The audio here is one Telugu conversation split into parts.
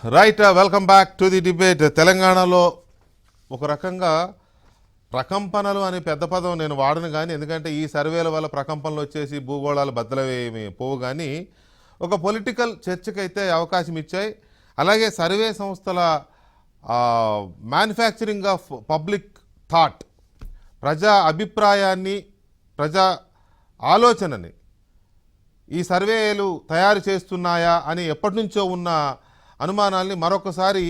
Right, welcome back to the debate. తెలంగాణలో ఒక రకంగా ప్రకంపనలు అనే పెద్ద పదం నేను వాడను కానీ, ఎందుకంటే ఈ సర్వేల వల్ల ప్రకంపనలు వచ్చేసి భూగోళాలు బద్దలవేమి పోవు, కానీ ఒక పొలిటికల్ చర్చకైతే అవకాశం ఇచ్చాయి. అలాగే సర్వే సంస్థల మ్యానుఫ్యాక్చరింగ్ ఆఫ్ పబ్లిక్ థాట్, ప్రజా అభిప్రాయాన్ని, ప్రజా ఆలోచనని ఈ సర్వేలు తయారు చేస్తున్నాయా అని ఎప్పటి నుంచో ఉన్న అనుమానాల్ని మరొకసారి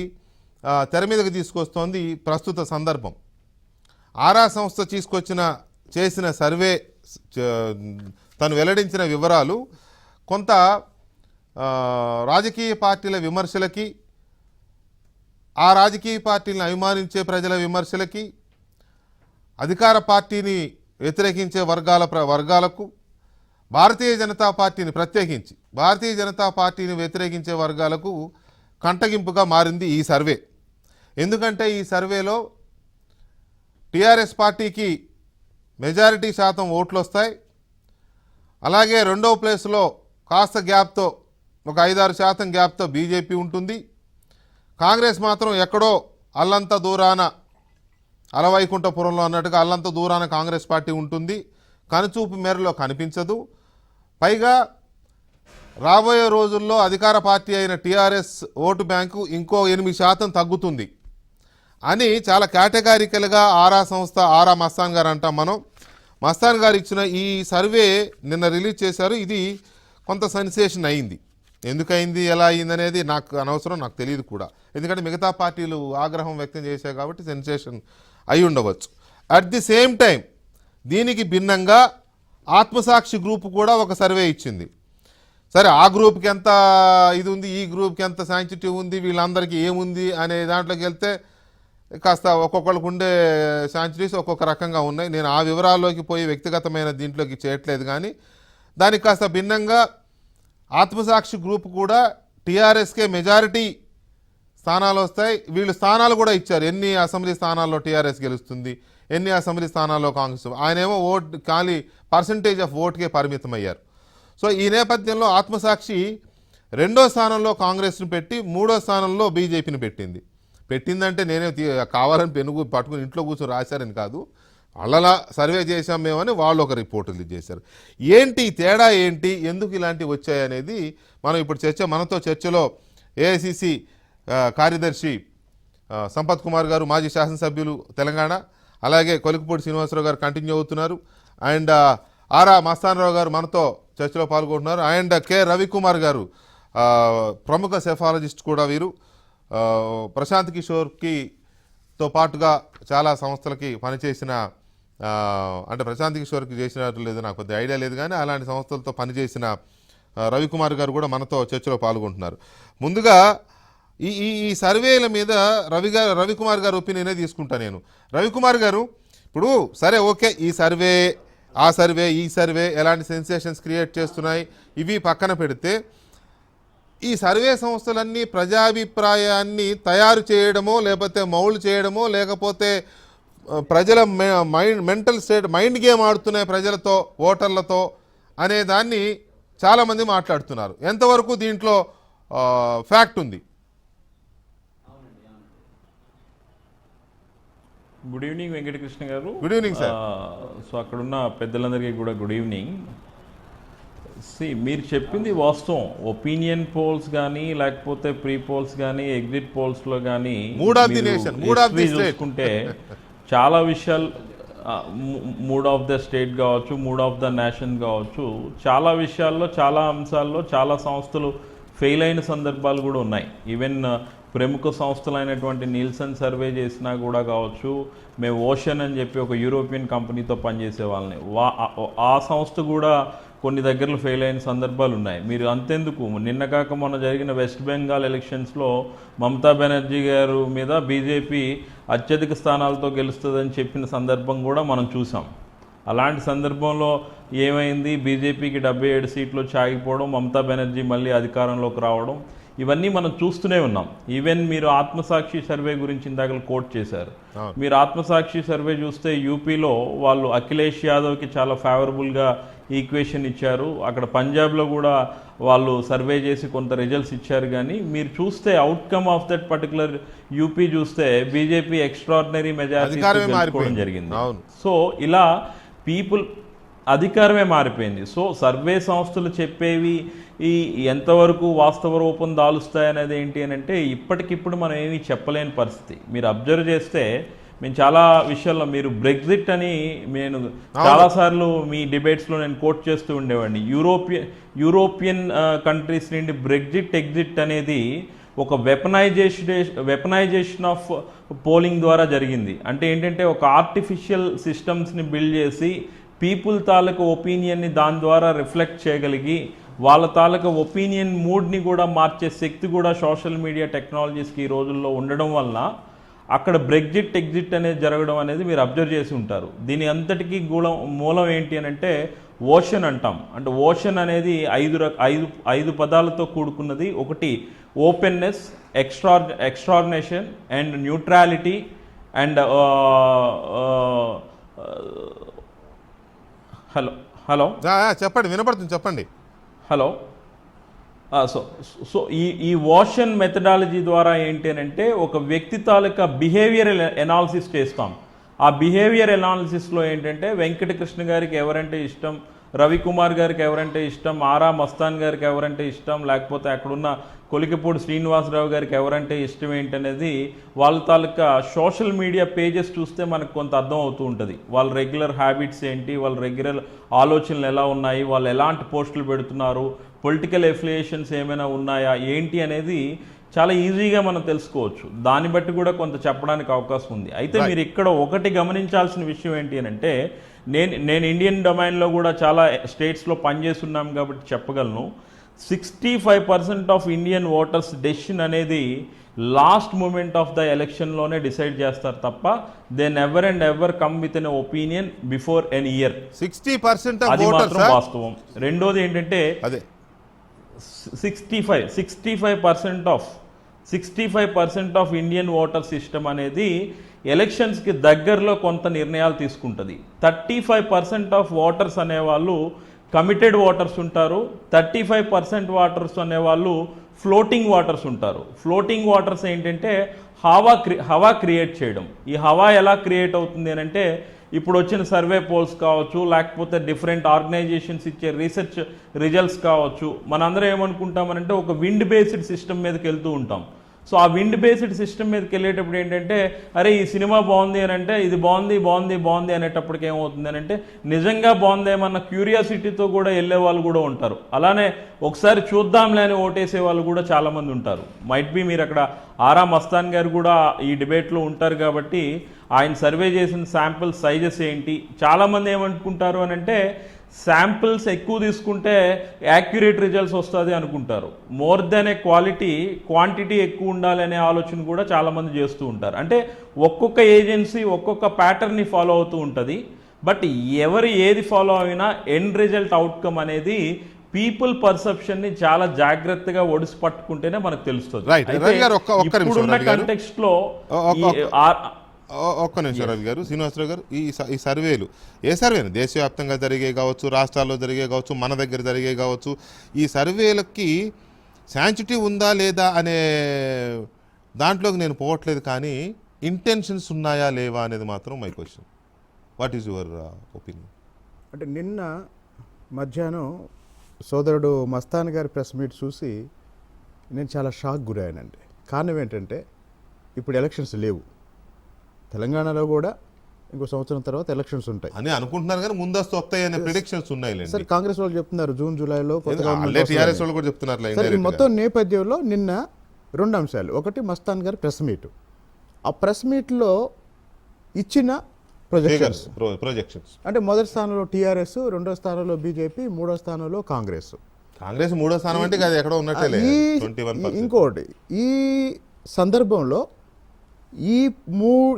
తెర మీదకి తీసుకొస్తోంది ప్రస్తుత సందర్భం. ఆరా సంస్థ చేసిన సర్వే, తను వెల్లడించిన వివరాలు కొంత రాజకీయ పార్టీల విమర్శలకి, ఆ రాజకీయ పార్టీలను అభిమానించే ప్రజల విమర్శలకి, అధికార పార్టీని వ్యతిరేకించే వర్గాలకు, భారతీయ జనతా పార్టీని ప్రత్యేకించి భారతీయ జనతా పార్టీని వ్యతిరేకించే వర్గాలకు కంటగింపుగా మారింది ఈ సర్వే. ఎందుకంటే ఈ సర్వేలో టీఆర్ఎస్ పార్టీకి మెజారిటీ శాతం ఓట్లు వస్తాయి. అలాగే రెండవ ప్లేస్లో కాస్త గ్యాప్తో, ఒక 5-6% గ్యాప్తో బీజేపీ ఉంటుంది. కాంగ్రెస్ మాత్రం ఎక్కడో అల్లంత దూరాన, అలవైకుంఠపురంలో అన్నట్టుగా అల్లంత దూరాన కాంగ్రెస్ పార్టీ ఉంటుంది, కనుచూపు మేరలో కనిపించదు. పైగా రాబోయే రోజుల్లో అధికార పార్టీ అయిన టీఆర్ఎస్ ఓటు బ్యాంకు ఇంకో 8% తగ్గుతుంది అని చాలా కేటగారికల్గా ఆరా మస్తాన్ గారు అంటాం మనం. మస్తాన్ గారు ఇచ్చిన ఈ సర్వే నిన్న రిలీజ్ చేశారు. ఇది కొంత సెన్సేషన్ అయింది. ఎందుకయింది, ఎలా అయింది అనేది నాకు అనవసరం, నాకు తెలియదు కూడా. ఎందుకంటే మిగతా పార్టీలు ఆగ్రహం వ్యక్తం చేశాయి కాబట్టి సెన్సేషన్ అయి ఉండవచ్చు. అట్ ది సేమ్ టైం దీనికి భిన్నంగా ఆత్మసాక్షి గ్రూప్ కూడా ఒక సర్వే ఇచ్చింది. సరే, ఆ గ్రూప్కి ఎంత ఇది ఉంది, ఈ గ్రూప్కి ఎంత సెన్సిటివ్ ఉంది, వీళ్ళందరికీ ఏముంది అనే దాంట్లోకి వెళ్తే కాస్త ఒక్కొక్కరికి ఉండే సెన్సిటివ్స్ ఒక్కొక్క రకంగా ఉన్నాయి. నేను ఆ వివరాల్లోకి పోయి వ్యక్తిగతమైన దీంట్లోకి చేయట్లేదు. కానీ దానికి కాస్త భిన్నంగా ఆత్మసాక్షి గ్రూప్ కూడా టీఆర్ఎస్కే మెజారిటీ స్థానాలు వస్తాయి, వీళ్ళు స్థానాలు కూడా ఇచ్చారు, ఎన్ని అసెంబ్లీ స్థానాల్లో టీఆర్ఎస్ గెలుస్తుంది, ఎన్ని అసెంబ్లీ స్థానాల్లో కాంగ్రెస్. ఆయనేమో ఖాళీ పర్సంటేజ్ ఆఫ్ ఓటుకే పరిమితం అయ్యారు. సో ఈ నేపథ్యంలో ఆత్మసాక్షి 2వ స్థానంలో కాంగ్రెస్ను పెట్టి 3వ స్థానంలో బీజేపీని పెట్టిందంటే నేనే కావాలని పట్టుకుని ఇంట్లో కూర్చొని రాశారని కాదు, అలా సర్వే చేశాం మేమని వాళ్ళు ఒక రిపోర్ట్ రిలీజ్ చేశారు. ఏంటి తేడా, ఏంటి, ఎందుకు ఇలాంటివి వచ్చాయనేది మనం ఇప్పుడు మనతో చర్చలో ఏఐసిసి కార్యదర్శి సంపత్ కుమార్ గారు, మాజీ శాసనసభ్యులు తెలంగాణ, అలాగే కొలికపూడి శ్రీనివాసరావు గారు కంటిన్యూ అవుతున్నారు, అండ్ ఆరా మస్తానరావు గారు మనతో చర్చలో పాల్గొంటున్నారు, అండ్ కె రవికుమార్ గారు ప్రముఖ సెఫాలజిస్ట్ కూడా. వీరు ప్రశాంత్ కిషోర్తో పాటుగా చాలా సంస్థలకి పనిచేసిన, అంటే ప్రశాంత్ కిషోర్కి చేసినట్టు లేదు, నాకు కొద్దిగా ఐడియా లేదు, కానీ అలాంటి సంస్థలతో పనిచేసిన రవికుమార్ గారు కూడా మనతో చర్చలో పాల్గొంటున్నారు. ముందుగా ఈ సర్వేల మీద రవికుమార్ గారు ఒపీనియనే తీసుకుంటా నేను. రవికుమార్ గారు, ఇప్పుడు సరే ఓకే, ఈ సర్వే, ఆ సర్వే, ఈ సర్వే ఎలాంటి సెన్సేషన్స్ క్రియేట్ చేస్తున్నాయి ఇవి పక్కన పెడితే, ఈ సర్వే సంస్థలన్నీ ప్రజాభిప్రాయాన్ని తయారు చేయడమో, లేకపోతే మౌల్డ్ చేయడమో, లేకపోతే ప్రజల మెంటల్ స్టేట్, మైండ్ గేమ్ ఆడుతున్నాయి ప్రజలతో, ఓటర్లతో అనే దాన్ని చాలామంది మాట్లాడుతున్నారు. ఎంతవరకు దీంట్లో ఫ్యాక్ట్ ఉంది? గుడ్ ఈవినింగ్ వెంకటకృష్ణ గారు. Good evening sir. సో అక్కడున్న పెద్దలందరికీ కూడా గుడ్ ఈవినింగ్. మీరు చెప్పింది వాస్తవం. ఒపీనియన్ పోల్స్ కానీ, లేకపోతే ప్రీ పోల్స్ కానీ, ఎగ్జిట్ పోల్స్లో కానీ చూసుకుంటే చాలా విషయాలు, మూడ్ ఆఫ్ ద స్టేట్ కావచ్చు, మూడ్ ఆఫ్ ద నేషన్ కావచ్చు, చాలా విషయాల్లో, చాలా అంశాల్లో చాలా సంస్థలు ఫెయిల్ అయిన సందర్భాలు కూడా ఉన్నాయి. ఈవెన్ ప్రముఖ సంస్థలైనటువంటి నీల్సన్ సర్వే చేసినా కూడా కావచ్చు, మేము ఓషన్ అని చెప్పి ఒక యూరోపియన్ కంపెనీతో పనిచేసే వాళ్ళని, ఆ సంస్థ కూడా కొన్ని దగ్గరలో ఫెయిల్ అయిన సందర్భాలు ఉన్నాయి. మీరు అంతెందుకు, నిన్న కాక మొన్న జరిగిన వెస్ట్ బెంగాల్ ఎలక్షన్స్లో మమతా బెనర్జీ గారు మీద బీజేపీ అత్యధిక స్థానాలతో గెలుస్తుందని చెప్పిన సందర్భం కూడా మనం చూసాం. అలాంటి సందర్భంలో ఏమైంది, బీజేపీకి 77 సీట్లు ఆగిపోవడం, మమతా బెనర్జీ మళ్ళీ అధికారంలోకి రావడం, ఇవన్నీ మనం చూస్తూనే ఉన్నాం. ఈవెన్ మీరు ఆత్మసాక్షి సర్వే గురించి ఇందాక కోట్ చేశారు. మీరు ఆత్మసాక్షి సర్వే చూస్తే యూపీలో వాళ్ళు అఖిలేష్ యాదవ్కి చాలా ఫేవరబుల్గా ఈక్వేషన్ ఇచ్చారు. అక్కడ పంజాబ్లో కూడా వాళ్ళు సర్వే చేసి కొంత రిజల్ట్స్ ఇచ్చారు. కానీ మీరు చూస్తే outcome of that particular UP చూస్తే బీజేపీ ఎక్స్ట్రాడినరీ మెజారిటీ అధికారమే గెలుచుకోవడం మారిపోయింది. జరిగింది. అవును. సో ఇలా పీపుల్ అధికారమే మారిపోయింది. సో సర్వే సంస్థలు చెప్పేవి ఈ ఎంతవరకు వాస్తవ రూపం దాలుస్తాయనేది ఏంటి అని అంటే ఇప్పటికిప్పుడు మనం ఏమీ చెప్పలేని పరిస్థితి. మీరు అబ్జర్వ్ చేస్తే మేము చాలా విషయాల్లో మీరు బ్రెగ్జిట్ అని నేను చాలాసార్లు మీ డిబేట్స్లో నేను కోట్ చేస్తూ ఉండేవాడిని. యూరోపియన్ కంట్రీస్ నుండి బ్రెగ్జిట్ ఎగ్జిట్ అనేది ఒక వెపనైజేషన్ ఆఫ్ పోలింగ్ ద్వారా జరిగింది. అంటే ఏంటంటే ఒక ఆర్టిఫిషియల్ సిస్టమ్స్ని బిల్డ్ చేసి పీపుల్ తాలూకు ఒపీనియన్ని దాని ద్వారా రిఫ్లెక్ట్ చేయగలిగి వాళ్ళ తాలూకు ఒపీనియన్ మూడ్ని కూడా మార్చే శక్తి కూడా సోషల్ మీడియా టెక్నాలజీస్కి ఈ రోజుల్లో ఉండడం వలన అక్కడ బ్రెగ్జిట్ ఎగ్జిట్ అనేది జరగడం అనేది మీరు అబ్జర్వ్ చేసి ఉంటారు. దీని అంతటికీ మూలం ఏంటి అని అంటే ఓషన్ అంటాం. అంటే ఓషన్ అనేది ఐదు పదాలతో కూడుకున్నది. ఒకటి openness, extraversion and neutrality and hello చెప్పండి, వినపడుతుంది, చెప్పండి. హలో. సో ఈ ఓషన్ మెథడాలజీ ద్వారా ఏంటి అని అంటే ఒక వ్యక్తి తాలూకా బిహేవియర్ ఎనాలిసిస్ చేస్తాం. ఆ బిహేవియర్ ఎనాలిసిస్లో ఏంటంటే వెంకటకృష్ణ గారికి ఎవరంటే ఇష్టం, రవికుమార్ గారికి ఎవరంటే ఇష్టం, ఆరా మస్తాన్ గారికి ఎవరంటే ఇష్టం, లేకపోతే అక్కడున్న కొలికపూడి శ్రీనివాసరావు గారికి ఎవరంటే ఇష్టం ఏంటనేది వాళ్ళ తాలూకా సోషల్ మీడియా పేజెస్ చూస్తే మనకు కొంత అర్థం అవుతూ ఉంటుంది. వాళ్ళ రెగ్యులర్ హ్యాబిట్స్ ఏంటి, వాళ్ళ రెగ్యులర్ ఆలోచనలు ఎలా ఉన్నాయి, వాళ్ళు ఎలాంటి పోస్టులు పెడుతున్నారు, పొలిటికల్ ఎఫిలియేషన్స్ ఏమైనా ఉన్నాయా ఏంటి అనేది చాలా ఈజీగా మనం తెలుసుకోవచ్చు. దాన్ని బట్టి కూడా కొంత చెప్పడానికి అవకాశం ఉంది. అయితే మీరు ఇక్కడ ఒకటి గమనించాల్సిన విషయం ఏంటి అని అంటే నేను ఇండియన్ డొమైన్లో కూడా చాలా స్టేట్స్లో పనిచేస్తున్నాం కాబట్టి చెప్పగలను. 65% ఆఫ్ ఇండియన్ ఓటర్స్ డెసిషన్ అనేది లాస్ట్ మూమెంట్ ఆఫ్ ద ఎలక్షన్లోనే డిసైడ్ చేస్తారు తప్ప they never and ever come with an opinion before an year. 60% అది మాత్రం వాస్తవం. రెండోది ఏంటంటే అదే 65% ఆఫ్ ఇండియన్ ఓటర్ సిస్టమ్ అనేది ఎలక్షన్స్కి దగ్గరలో కొంత నిర్ణయాలు తీసుకుంటుంది. 35% ఆఫ్ ఓటర్స్ అనేవాళ్ళు కమిటెడ్ ఓటర్స్ ఉంటారు. 35% ఓటర్స్ అనేవాళ్ళు ఫ్లోటింగ్ ఓటర్స్ ఉంటారు. ఫ్లోటింగ్ ఓటర్స్ ఏంటంటే హవా క్రియేట్ చేయడం. ఈ హవా ఎలా క్రియేట్ అవుతుంది అని అంటే ఇప్పుడు వచ్చిన సర్వే పోల్స్ కావచ్చు, లేకపోతే డిఫరెంట్ ఆర్గనైజేషన్స్ ఇచ్చే రీసెర్చ్ రిజల్ట్స్ కావచ్చు, మనందరం ఏమనుకుంటామనంటే ఒక విండ్ బేస్డ్ సిస్టమ్ మీదకి వెళ్తూ ఉంటాం. సో ఆ విండ్ బేస్డ్ సిస్టమ్ మీదకి వెళ్ళేటప్పుడు ఏంటంటే అరే ఈ సినిమా బాగుంది అని అంటే ఇది బాగుంది అనేటప్పటికి ఏమవుతుంది అని అంటే నిజంగా బాగుందేమన్న క్యూరియాసిటీతో కూడా వెళ్ళే వాళ్ళు కూడా ఉంటారు. అలానే ఒకసారి చూద్దాంలే అని ఓటేసే వాళ్ళు కూడా చాలామంది ఉంటారు. మైట్ బి మీరు అక్కడ ఆరా మస్తాన్ గారు కూడా ఈ డిబేట్లో ఉంటారు కాబట్టి ఆయన సర్వే చేసిన శాంపిల్ సైజెస్ ఏంటి, చాలామంది ఏమనుకుంటారు అని అంటే శాంపిల్స్ ఎక్కువ తీసుకుంటే యాక్యురేట్ రిజల్ట్స్ వస్తుంది అనుకుంటారు. మోర్ దెన్ ఏ క్వాంటిటీ ఎక్కువ ఉండాలి అనే ఆలోచన కూడా చాలామంది చేస్తూ ఉంటారు. అంటే ఒక్కొక్క ఏజెన్సీ ఒక్కొక్క ప్యాటర్న్ని ఫాలో అవుతూ ఉంటుంది. బట్ ఎవరు ఏది ఫాలో అయినా ఎండ్ రిజల్ట్ అవుట్కమ్ అనేది పీపుల్ పర్సెప్షన్ని చాలా జాగ్రత్తగా ఒడిసి పట్టుకుంటేనే మనకు తెలుస్తుంది. ఇప్పుడున్న కంటెక్స్ట్ లో ఒక్క నిమిషం రవి గారు, శ్రీనివాసరావు గారు, ఈ సర్వేలు ఏ సర్వేలు దేశవ్యాప్తంగా జరిగే కావచ్చు, రాష్ట్రాల్లో జరిగే కావచ్చు, మన దగ్గర జరిగే కావచ్చు, ఈ సర్వేలకి శాంచిటీ ఉందా లేదా అనే దాంట్లోకి నేను పోవట్లేదు. కానీ ఇంటెన్షన్స్ ఉన్నాయా లేవా అనేది మాత్రం my question. What is your opinion? అంటే నిన్న మధ్యాహ్నం సోదరుడు మస్తాన్ గారి ప్రెస్ మీట్ చూసి నేను చాలా షాక్ గురయ్యానండి. కారణం ఏంటంటే ఇప్పుడు ఎలక్షన్స్ లేవు, తెలంగాణలో కూడా ఇంకో సంవత్సరం తర్వాత ఎలక్షన్స్ ఉంటాయి అని అనుకుంటున్నారు, కానీ ముందస్తు వస్తాయనే ప్రిడిక్షన్స్ ఉన్నాయి. సరే, కాంగ్రెస్ వాళ్ళు చెప్తున్నారు జూన్ జూలైలో టీఆర్ఎస్ వాళ్ళు కూడా చెప్తున్నారు. ఈ మొత్తం నేపథ్యంలో నిన్న రెండు అంశాలు. ఒకటి మస్తాన్ గారి ప్రెస్ మీట్. ఆ ప్రెస్ మీట్లో ఇచ్చిన ప్రొజెక్షన్స్ అంటే మొదటి స్థానంలో టీఆర్ఎస్, రెండో స్థానంలో బీజేపీ, మూడో స్థానంలో కాంగ్రెస్ మూడో స్థానం అంటే అది ఎక్కడో ఉన్నట్టే. ఇంకోటి ఈ సందర్భంలో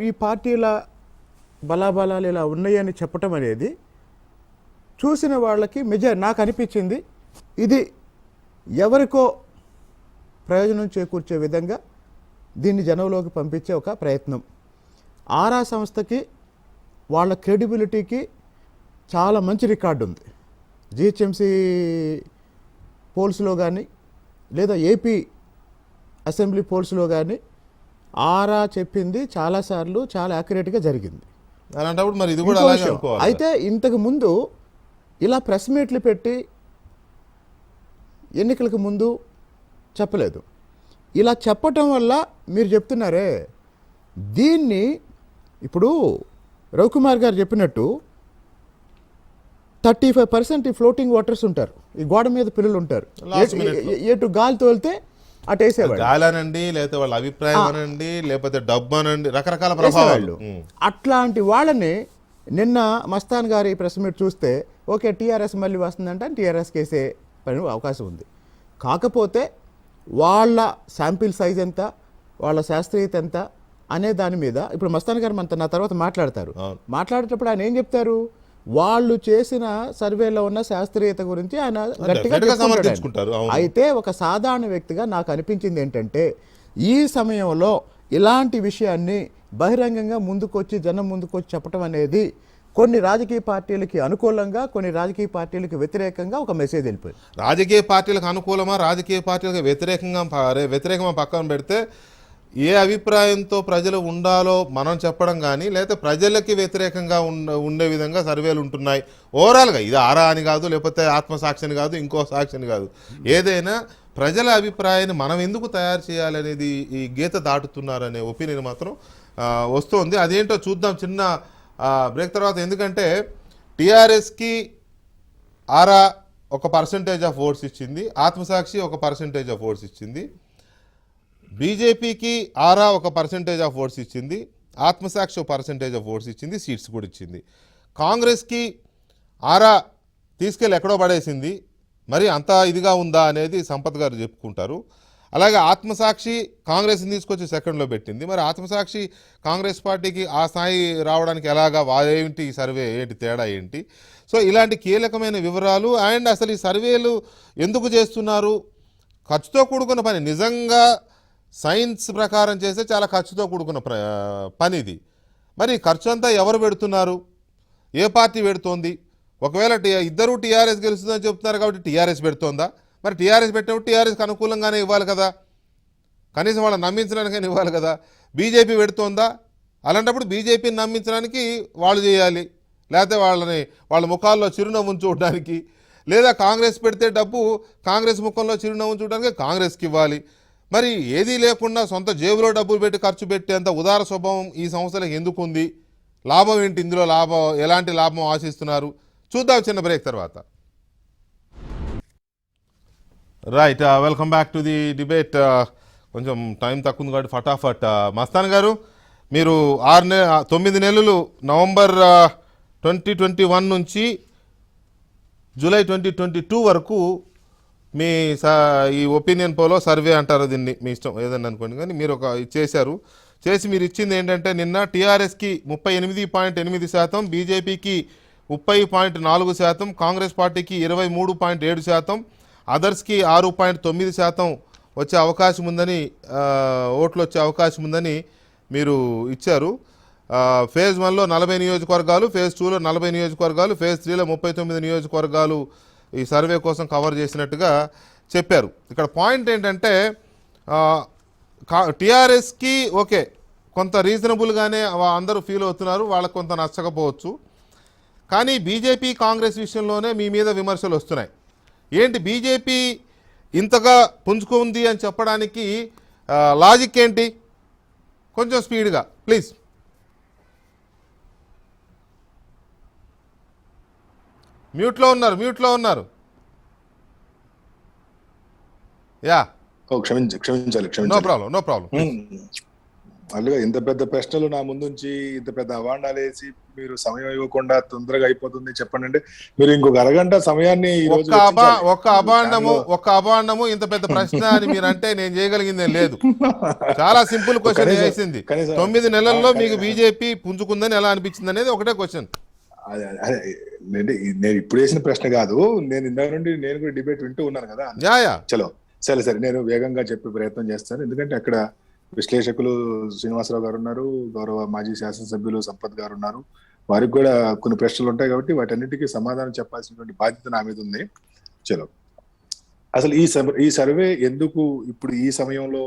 ఈ పార్టీల బలాబలాలు ఇలా ఉన్నాయని చెప్పటం అనేది చూసిన వాళ్ళకి నాకు అనిపించింది ఇది ఎవరికో ప్రయోజనం చేకూర్చే విధంగా దీన్ని జనంలోకి పంపించే ఒక ప్రయత్నం. ఆరా సంస్థకి వాళ్ళ క్రెడిబిలిటీకి చాలా మంచి రికార్డు ఉంది. జిహెచ్ఎంసీ పోల్స్లో కానీ లేదా ఏపీ అసెంబ్లీ పోల్స్లో కానీ ఆరా చెప్పింది చాలాసార్లు చాలా యాక్యురేట్గా జరిగింది. అలాంటప్పుడు మరి ఇది కూడా ఇంకో అలాగే విషయం, అనుకోవాలి. అయితే ఇంతకు ముందు ఇలా ప్రెస్ మీట్లు పెట్టి ఎన్నికలకు ముందు చెప్పలేదు. ఇలా చెప్పటం వల్ల మీరు చెప్తున్నారే, దీన్ని ఇప్పుడు రవికుమార్ గారు చెప్పినట్టు 35% ఈ ఫ్లోటింగ్ వాటర్స్ ఉంటారు, ఈ గోడ మీద పిల్లలు ఉంటారు, Last minute లో. ఎటు గాలి తోలితే అటు వేసేవాళ్ళు. గాలనండి, లేకపోతే వాళ్ళ అభిప్రాయం అనండి, లేకపోతే డబ్బు అనండి, రకరకాల ప్రభావాలు. అట్లాంటి వాళ్ళని నిన్న మస్తాన్ గారి ప్రెస్ మీట్ చూస్తే ఓకే టీఆర్ఎస్ మళ్ళీ వస్తుందంటే టీఆర్ఎస్కి వేసే పని అవకాశం ఉంది. కాకపోతే వాళ్ళ శాంపిల్ సైజ్ ఎంత, వాళ్ళ శాస్త్రీయత ఎంత అనే దాని మీద ఇప్పుడు మస్తాన్ గారు నా తర్వాత మాట్లాడతారు. అవును. మాట్లాడేటప్పుడు ఆయన ఏం చెప్తారు, వాళ్ళు చేసిన సర్వేలో ఉన్న శాస్త్రీయత గురించి ఆయన గట్టిగా definitely గా చెప్పుకుంటాడు ఆయన. సమర్థించుకుంటారు, అవును. అయితే ఒక సాధారణ వ్యక్తిగా నాకు అనిపించింది ఏంటంటే, ఈ సమయంలో ఇలాంటి విషయాన్ని బహిరంగంగా ముందుకొచ్చి జనం ముందుకొచ్చి చెప్పడం అనేది కొన్ని రాజకీయ పార్టీలకి అనుకూలంగా, కొన్ని రాజకీయ పార్టీలకు వ్యతిరేకంగా ఒక మెసేజ్ వెళ్ళిపోయింది. రాజకీయ పార్టీలకు అనుకూలమా, రాజకీయ పార్టీలకు వ్యతిరేకమా పక్కన పెడితే, ఏ అభిప్రాయంతో ప్రజలు ఉండాలో మనం చెప్పడం కానీ, లేకపోతే ప్రజలకి వ్యతిరేకంగా ఉండే విధంగా సర్వేలు ఉంటున్నాయి. ఓవరాల్గా ఇది ఆరా అని కాదు, లేకపోతే ఆత్మసాక్షిని కాదు, ఇంకో సాక్షిని కాదు, ఏదైనా ప్రజల అభిప్రాయాన్ని మనం ఎందుకు తయారు చేయాలనేది ఈ గీత దాటుతున్నారనే ఒపీనియన్ మాత్రం వస్తుంది. అదేంటో చూద్దాం చిన్న బ్రేక్ తర్వాత. ఎందుకంటే టీఆర్ఎస్కి ఆరా ఒక పర్సంటేజ్ ఆఫ్ ఓట్స్ ఇచ్చింది, ఆత్మసాక్షి ఒక పర్సంటేజ్ ఆఫ్ ఓట్స్ ఇచ్చింది, బీజేపీకి ఆరా ఒక పర్సంటేజ్ ఆఫ్ ఓట్స్ ఇచ్చింది, ఆత్మసాక్షి ఒక పర్సంటేజ్ ఆఫ్ ఓట్స్ ఇచ్చింది, సీట్స్ కూడా ఇచ్చింది. కాంగ్రెస్కి ఆరా తీసుకెళ్ళి ఎక్కడో పడేసింది, మరి అంత ఇదిగా ఉందా అనేది సంపత్ గారు చెప్పుకుంటారు. అలాగే ఆత్మసాక్షి కాంగ్రెస్ని తీసుకొచ్చి సెకండ్లో పెట్టింది. మరి ఆత్మసాక్షి కాంగ్రెస్ పార్టీకి ఆ స్థాయి రావడానికి ఎలాగా, వారేంటి ఈ సర్వే ఏంటి, తేడా ఏంటి? సో ఇలాంటి కీలకమైన వివరాలు, అండ్ అసలు ఈ సర్వేలు ఎందుకు చేస్తున్నారు, ఖర్చుతో కూడుకున్న పని, నిజంగా సైన్స్ ప్రకారం చేస్తే చాలా ఖర్చుతో కూడుకున్న పని ఇది. మరి ఖర్చు అంతా ఎవరు పెడుతున్నారు, ఏ పార్టీ పెడుతోంది? ఒకవేళ ఇద్దరు టీఆర్ఎస్ గెలుస్తుందని చెప్తున్నారు కాబట్టి టీఆర్ఎస్ పెడుతోందా? మరి టీఆర్ఎస్ పెట్టినప్పుడు టీఆర్ఎస్కి అనుకూలంగానే ఇవ్వాలి కదా, కనీసం వాళ్ళని నమ్మించడానికైనా ఇవ్వాలి కదా. బీజేపీ పెడుతోందా? అలాంటప్పుడు బీజేపీని నమ్మించడానికి వాళ్ళు చేయాలి, లేకపోతే వాళ్ళ ముఖాల్లో చిరునవ్వును చూడడానికి, లేదా కాంగ్రెస్ పెడితే డబ్బు కాంగ్రెస్ ముఖంలో చిరునవ్వును చూడడానికి కాంగ్రెస్కి ఇవ్వాలి. మరి ఏదీ లేకుండా సొంత జేబులో డబ్బులు పెట్టి ఖర్చు పెట్టేంత ఉదార స్వభావం ఈ సంస్థలకు ఎందుకు ఉంది? లాభం ఏంటి ఇందులో? ఎలాంటి లాభం ఆశిస్తున్నారు? చూద్దాం చిన్న బ్రేక్ తర్వాత. Right, welcome back to the debate. కొంచెం టైం తక్కువ ఉంది కాబట్టి ఫటాఫట్. మస్తాన్ గారు, మీరు 9 నెలలు నవంబర్ 2021 నుంచి జూలై 2022 వరకు మీ ఈ ఒపీనియన్ పోలో సర్వే అంటారు దీన్ని, మీ ఇష్టం ఏదన్నా అనుకోండి, కానీ మీరు చేసి మీరు ఇచ్చింది ఏంటంటే, నిన్న టీఆర్ఎస్కి 38.8%, బీజేపీకి 30.4%, కాంగ్రెస్ పార్టీకి 23.7%, అదర్స్కి 6.9% వచ్చే అవకాశం ఉందని, ఓట్లు వచ్చే అవకాశం ఉందని మీరు ఇచ్చారు. ఫేజ్ 1లో 40 నియోజకవర్గాలు, ఫేజ్ 2లో 40 నియోజకవర్గాలు, ఫేజ్ 3లో 39 నియోజకవర్గాలు ఈ సర్వే కోసం కవర్ చేసినట్టుగా చెప్పారు. ఇక్కడ పాయింట్ ఏంటంటే, టీఆర్ఎస్కి ఓకే కొంత రీజనబుల్గానే అందరూ ఫీల్ అవుతున్నారు, వాళ్ళకు కొంత నచ్చకపోవచ్చు, కానీ బీజేపీ కాంగ్రెస్ విషయంలోనే మీ మీద విమర్శలు వస్తున్నాయి. ఏంటి బీజేపీ ఇంతగా పుంజుకుంది అని చెప్పడానికి లాజిక్ ఏంటి? కొంచెం స్పీడ్గా ప్లీజ్. మ్యూట్లో ఉన్నారు. యా, క్షమించాలి. No problem. అల్లుగా ఇంత పెద్ద ప్రశ్నలు నా ముందుంచి ఇంత పెద్ద అవాండాలు వేసి మీరు సమయం ఇవ్వకుండా తొందరగా అయిపోతుంది చెప్పండి అంటే, మీరు ఇంకొక అరగంట సమయాన్ని ఈ రోజు ఒక్క అభాండము ఇంత పెద్ద ప్రశ్న అని మీరు అంటే నేను చేయగలిగిందే లేదు. చాలా సింపుల్ క్వశ్చన్ వేసింది. 9 నెలల్లో మీకు బీజేపీ పుంజుకుందని ఎలా అనిపించింది అనేది ఒకటే క్వశ్చన్. నేను ఇప్పుడు వేసిన ప్రశ్న కాదు, నేను ఇందాక నుండి నేను కూడా డిబేట్ వింటూ ఉన్నాను కదా. చలో సరే నేను వేగంగా చెప్పే ప్రయత్నం చేస్తాను. ఎందుకంటే అక్కడ విశ్లేషకులు శ్రీనివాసరావు గారు ఉన్నారు, గౌరవ మాజీ శాసనసభ్యులు సంపత్ గారు ఉన్నారు, వారికి కూడా కొన్ని ప్రశ్నలు ఉంటాయి కాబట్టి వాటన్నిటికీ సమాధానం చెప్పాల్సినటువంటి బాధ్యత నా మీద ఉంది. చలో, అసలు ఈ సర్వే ఎందుకు ఇప్పుడు ఈ సమయంలో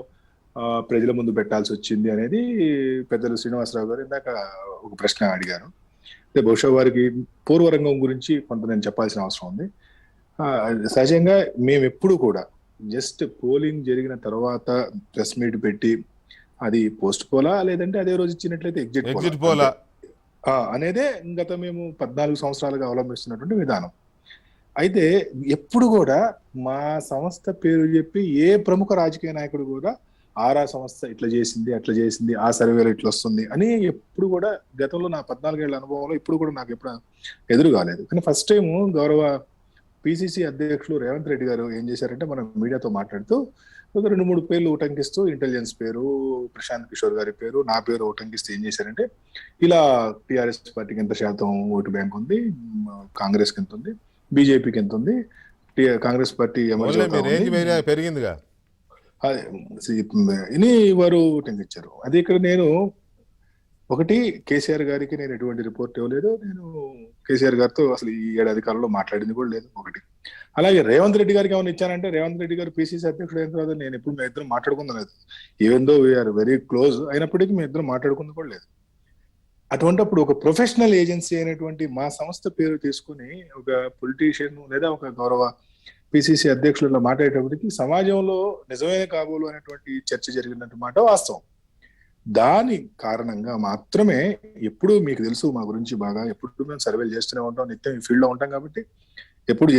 ప్రజల ముందు పెట్టాల్సి వచ్చింది అనేది పెద్దలు శ్రీనివాసరావు గారు ఇందాక ఒక ప్రశ్న అడిగారు. అంటే బహుశా వారికి పూర్వరంగం గురించి కొంత నేను చెప్పాల్సిన అవసరం ఉంది. సహజంగా మేము ఎప్పుడు కూడా జస్ట్ పోలింగ్ జరిగిన తర్వాత ప్రెస్ మీట్ పెట్టి అది పోస్ట్ పోలా లేదంటే అదే రోజు ఇచ్చినట్లయితే ఎగ్జిట్ పోలా అనేదే గత మేము 14 సంవత్సరాలుగా అవలంబిస్తున్నటువంటి విధానం. అయితే ఎప్పుడు కూడా మా సంస్థ పేరు చెప్పి ఏ ప్రముఖ రాజకీయ నాయకుడు కూడా ఆరా సంస్థ ఇట్లా చేసింది అట్లా చేసింది ఆ సర్వేలో ఇట్లా వస్తుంది అని ఎప్పుడు కూడా గతంలో నా 14 ఏళ్ల అనుభవంలో ఇప్పుడు కూడా నాకు ఎప్పుడు ఎదురు కాలేదు. కానీ ఫస్ట్ టైం గౌరవ పిసిసి అధ్యక్షులు రేవంత్ రెడ్డి గారు ఏం చేశారంటే మనం మీడియాతో మాట్లాడుతూ ఒక 2-3 పేర్లు ఉటంకిస్తూ ఇంటెలిజెన్స్ పేరు, ప్రశాంత్ కిషోర్ గారి పేరు, నా పేరు ఉటంకిస్తూ ఏం చేశారంటే ఇలా టిఆర్ఎస్ పార్టీకి ఎంత శాతం ఓటు బ్యాంక్ ఉంది, కాంగ్రెస్ కి ఎంత ఉంది, బీజేపీకి ఎంత ఉంది, కాంగ్రెస్ పార్టీ పెరిగిందిగా అని వారు ఉటంకించారు. అది ఇక్కడ నేను ఒకటి కేసీఆర్ గారికి నేను ఎటువంటి రిపోర్ట్ ఇవ్వలేదు, నేను కేసీఆర్ గారితో అసలు ఈ ఏడాది కాలంలో మాట్లాడింది కూడా లేదు. ఒకటి అలాగే రేవంత్ రెడ్డి గారికి ఏమైనా ఇచ్చానంటే రేవంత్ రెడ్డి గారు పిసిసి అధ్యక్షుడు అయిన తర్వాత నేను ఎప్పుడు మేము ఇద్దరు మాట్లాడుకుందాం లేదు. Even though we are very close అయినప్పటికీ మేము ఇద్దరు మాట్లాడుకుంది కూడా లేదు. అటువంటిప్పుడు ఒక ప్రొఫెషనల్ ఏజెన్సీ అయినటువంటి మా సంస్థ పేరు తీసుకుని ఒక పొలిటీషియన్ లేదా ఒక గౌరవ పిసిసి అధ్యక్షులలో మాట్లాడేటప్పటికి సమాజంలో నిజమైన కాబోలు అనేటువంటి చర్చ జరిగినట్టు మాట వాస్తవం. దాని కారణంగా మాత్రమే ఎప్పుడు మీకు తెలుసు మా గురించి బాగా, ఎప్పుడు మేము సర్వేలు చేస్తూనే ఉంటాం, నిత్యం ఈ ఫీల్డ్ లో ఉంటాం కాబట్టి ఎప్పుడు